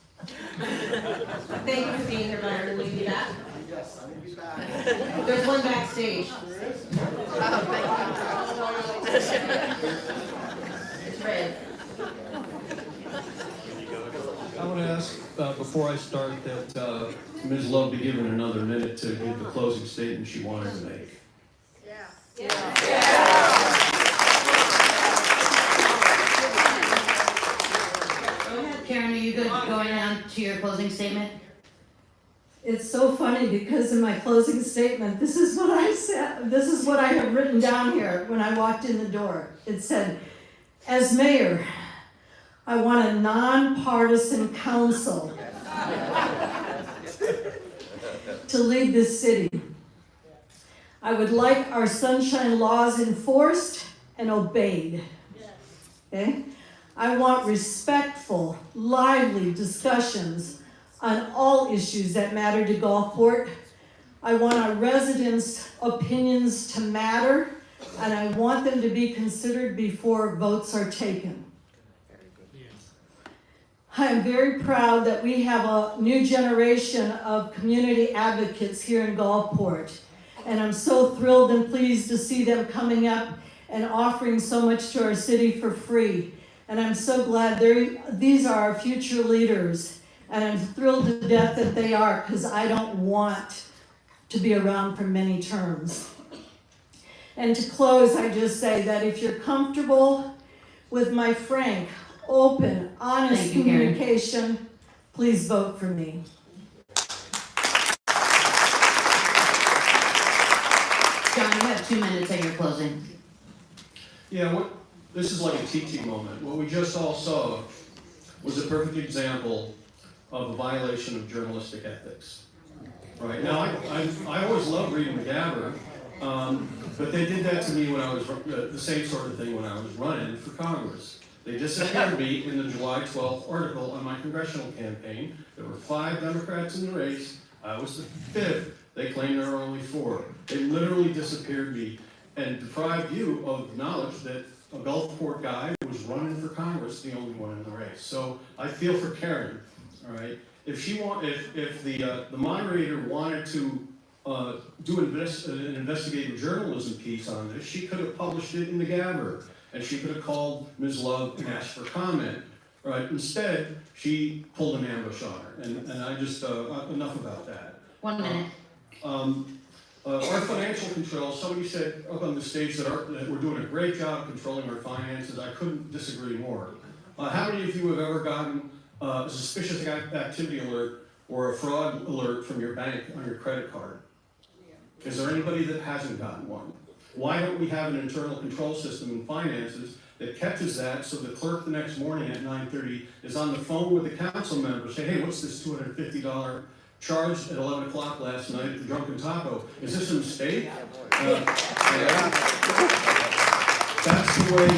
Thank you for being here, Byron. Will you be back? Yes, I will be back. There's one backstage. It's red. I want to ask, before I start, that Ms. Love be given another minute to give the closing statement she wanted to make. Karen, are you good going on to your closing statement? It's so funny because in my closing statement, this is what I said, this is what I have written down here when I walked in the door. It said, as mayor, I want a nonpartisan council to lead this city. I would like our sunshine laws enforced and obeyed. Okay? I want respectful, lively discussions on all issues that matter to Gulfport. I want our residents' opinions to matter, and I want them to be considered before votes are taken. I am very proud that we have a new generation of community advocates here in Gulfport, and I'm so thrilled and pleased to see them coming up and offering so much to our city for free. And I'm so glad these are our future leaders. And I'm thrilled to death that they are, because I don't want to be around for many terms. And to close, I just say that if you're comfortable with my frank, open, honest communication, please vote for me. John, you have 2 minutes at your closing. Yeah, this is like a teaching moment. What we just all saw was a perfect example of a violation of journalistic ethics. Right now, I always loved reading the Gabber, but they did that to me when I was the same sort of thing when I was running for Congress. They disappeared me in the July 12th article on my congressional campaign. There were 5 Democrats in the race. I was the 5th. They claimed there were only 4. They literally disappeared me and deprived you of knowledge that a Gulfport guy who was running for Congress, the only one in the race. So I feel for Karen, all right? If the moderator wanted to do an investigative journalism piece on this, she could have published it in the Gabber, and she could have called Ms. Love and asked for comment, right? Instead, she pulled an ambush on her, and I just, enough about that. 1 minute. Our financial control, somebody said up on the stage that we're doing a great job controlling our finances. I couldn't disagree more. How many of you have ever gotten a suspicious activity alert or a fraud alert from your bank on your credit card? Is there anybody that hasn't gotten one? Why don't we have an internal control system in finances that catches that so the clerk the next morning at 9:30 is on the phone with the council member saying, hey, what's this $250 charged at 11 o'clock last night at the Drunken Taco? Is this a mistake? So That's the way,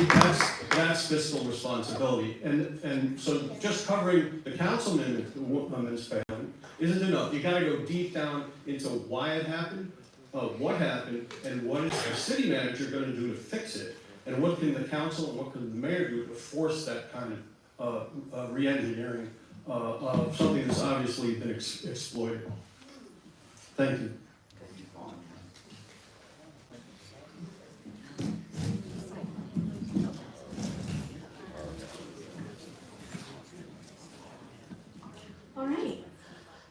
that's fiscal responsibility. And so just covering the councilman municipality isn't enough. You gotta go deep down into why it happened, what happened, and what is the city manager gonna do to fix it? And what can the council and what can the mayor do to force that kind of re-engineering of something that's obviously been exploited? Thank you. All right.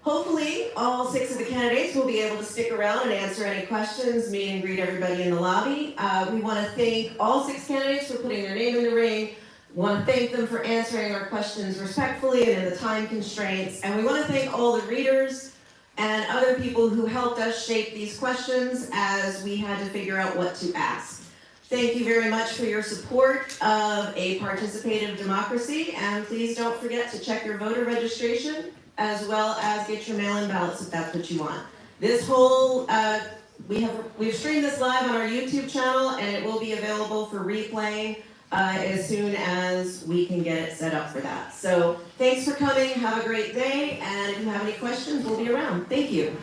Hopefully, all 6 of the candidates will be able to stick around and answer any questions, meet and greet everybody in the lobby. We want to thank all 6 candidates for putting their name in the ring. We want to thank them for answering our questions respectfully and in the time constraints. And we want to thank all the readers and other people who helped us shape these questions as we had to figure out what to ask. Thank you very much for your support of a participative democracy, and please don't forget to check your voter registration as well as get your mail-in ballots if that's what you want. This whole, we've streamed this live on our YouTube channel, and it will be available for replaying as soon as we can get it set up for that. So thanks for coming, have a great day, and if you have any questions, we'll be around. Thank you.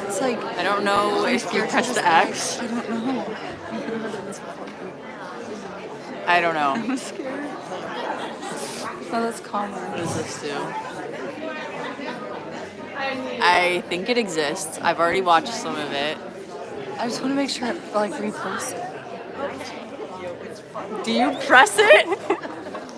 It's like, I don't know if you press the X. I don't know. I don't know. I'm scared. Oh, that's calmer. What does this do? I think it exists. I've already watched some of it. I just want to make sure it like reposts. Do you press it?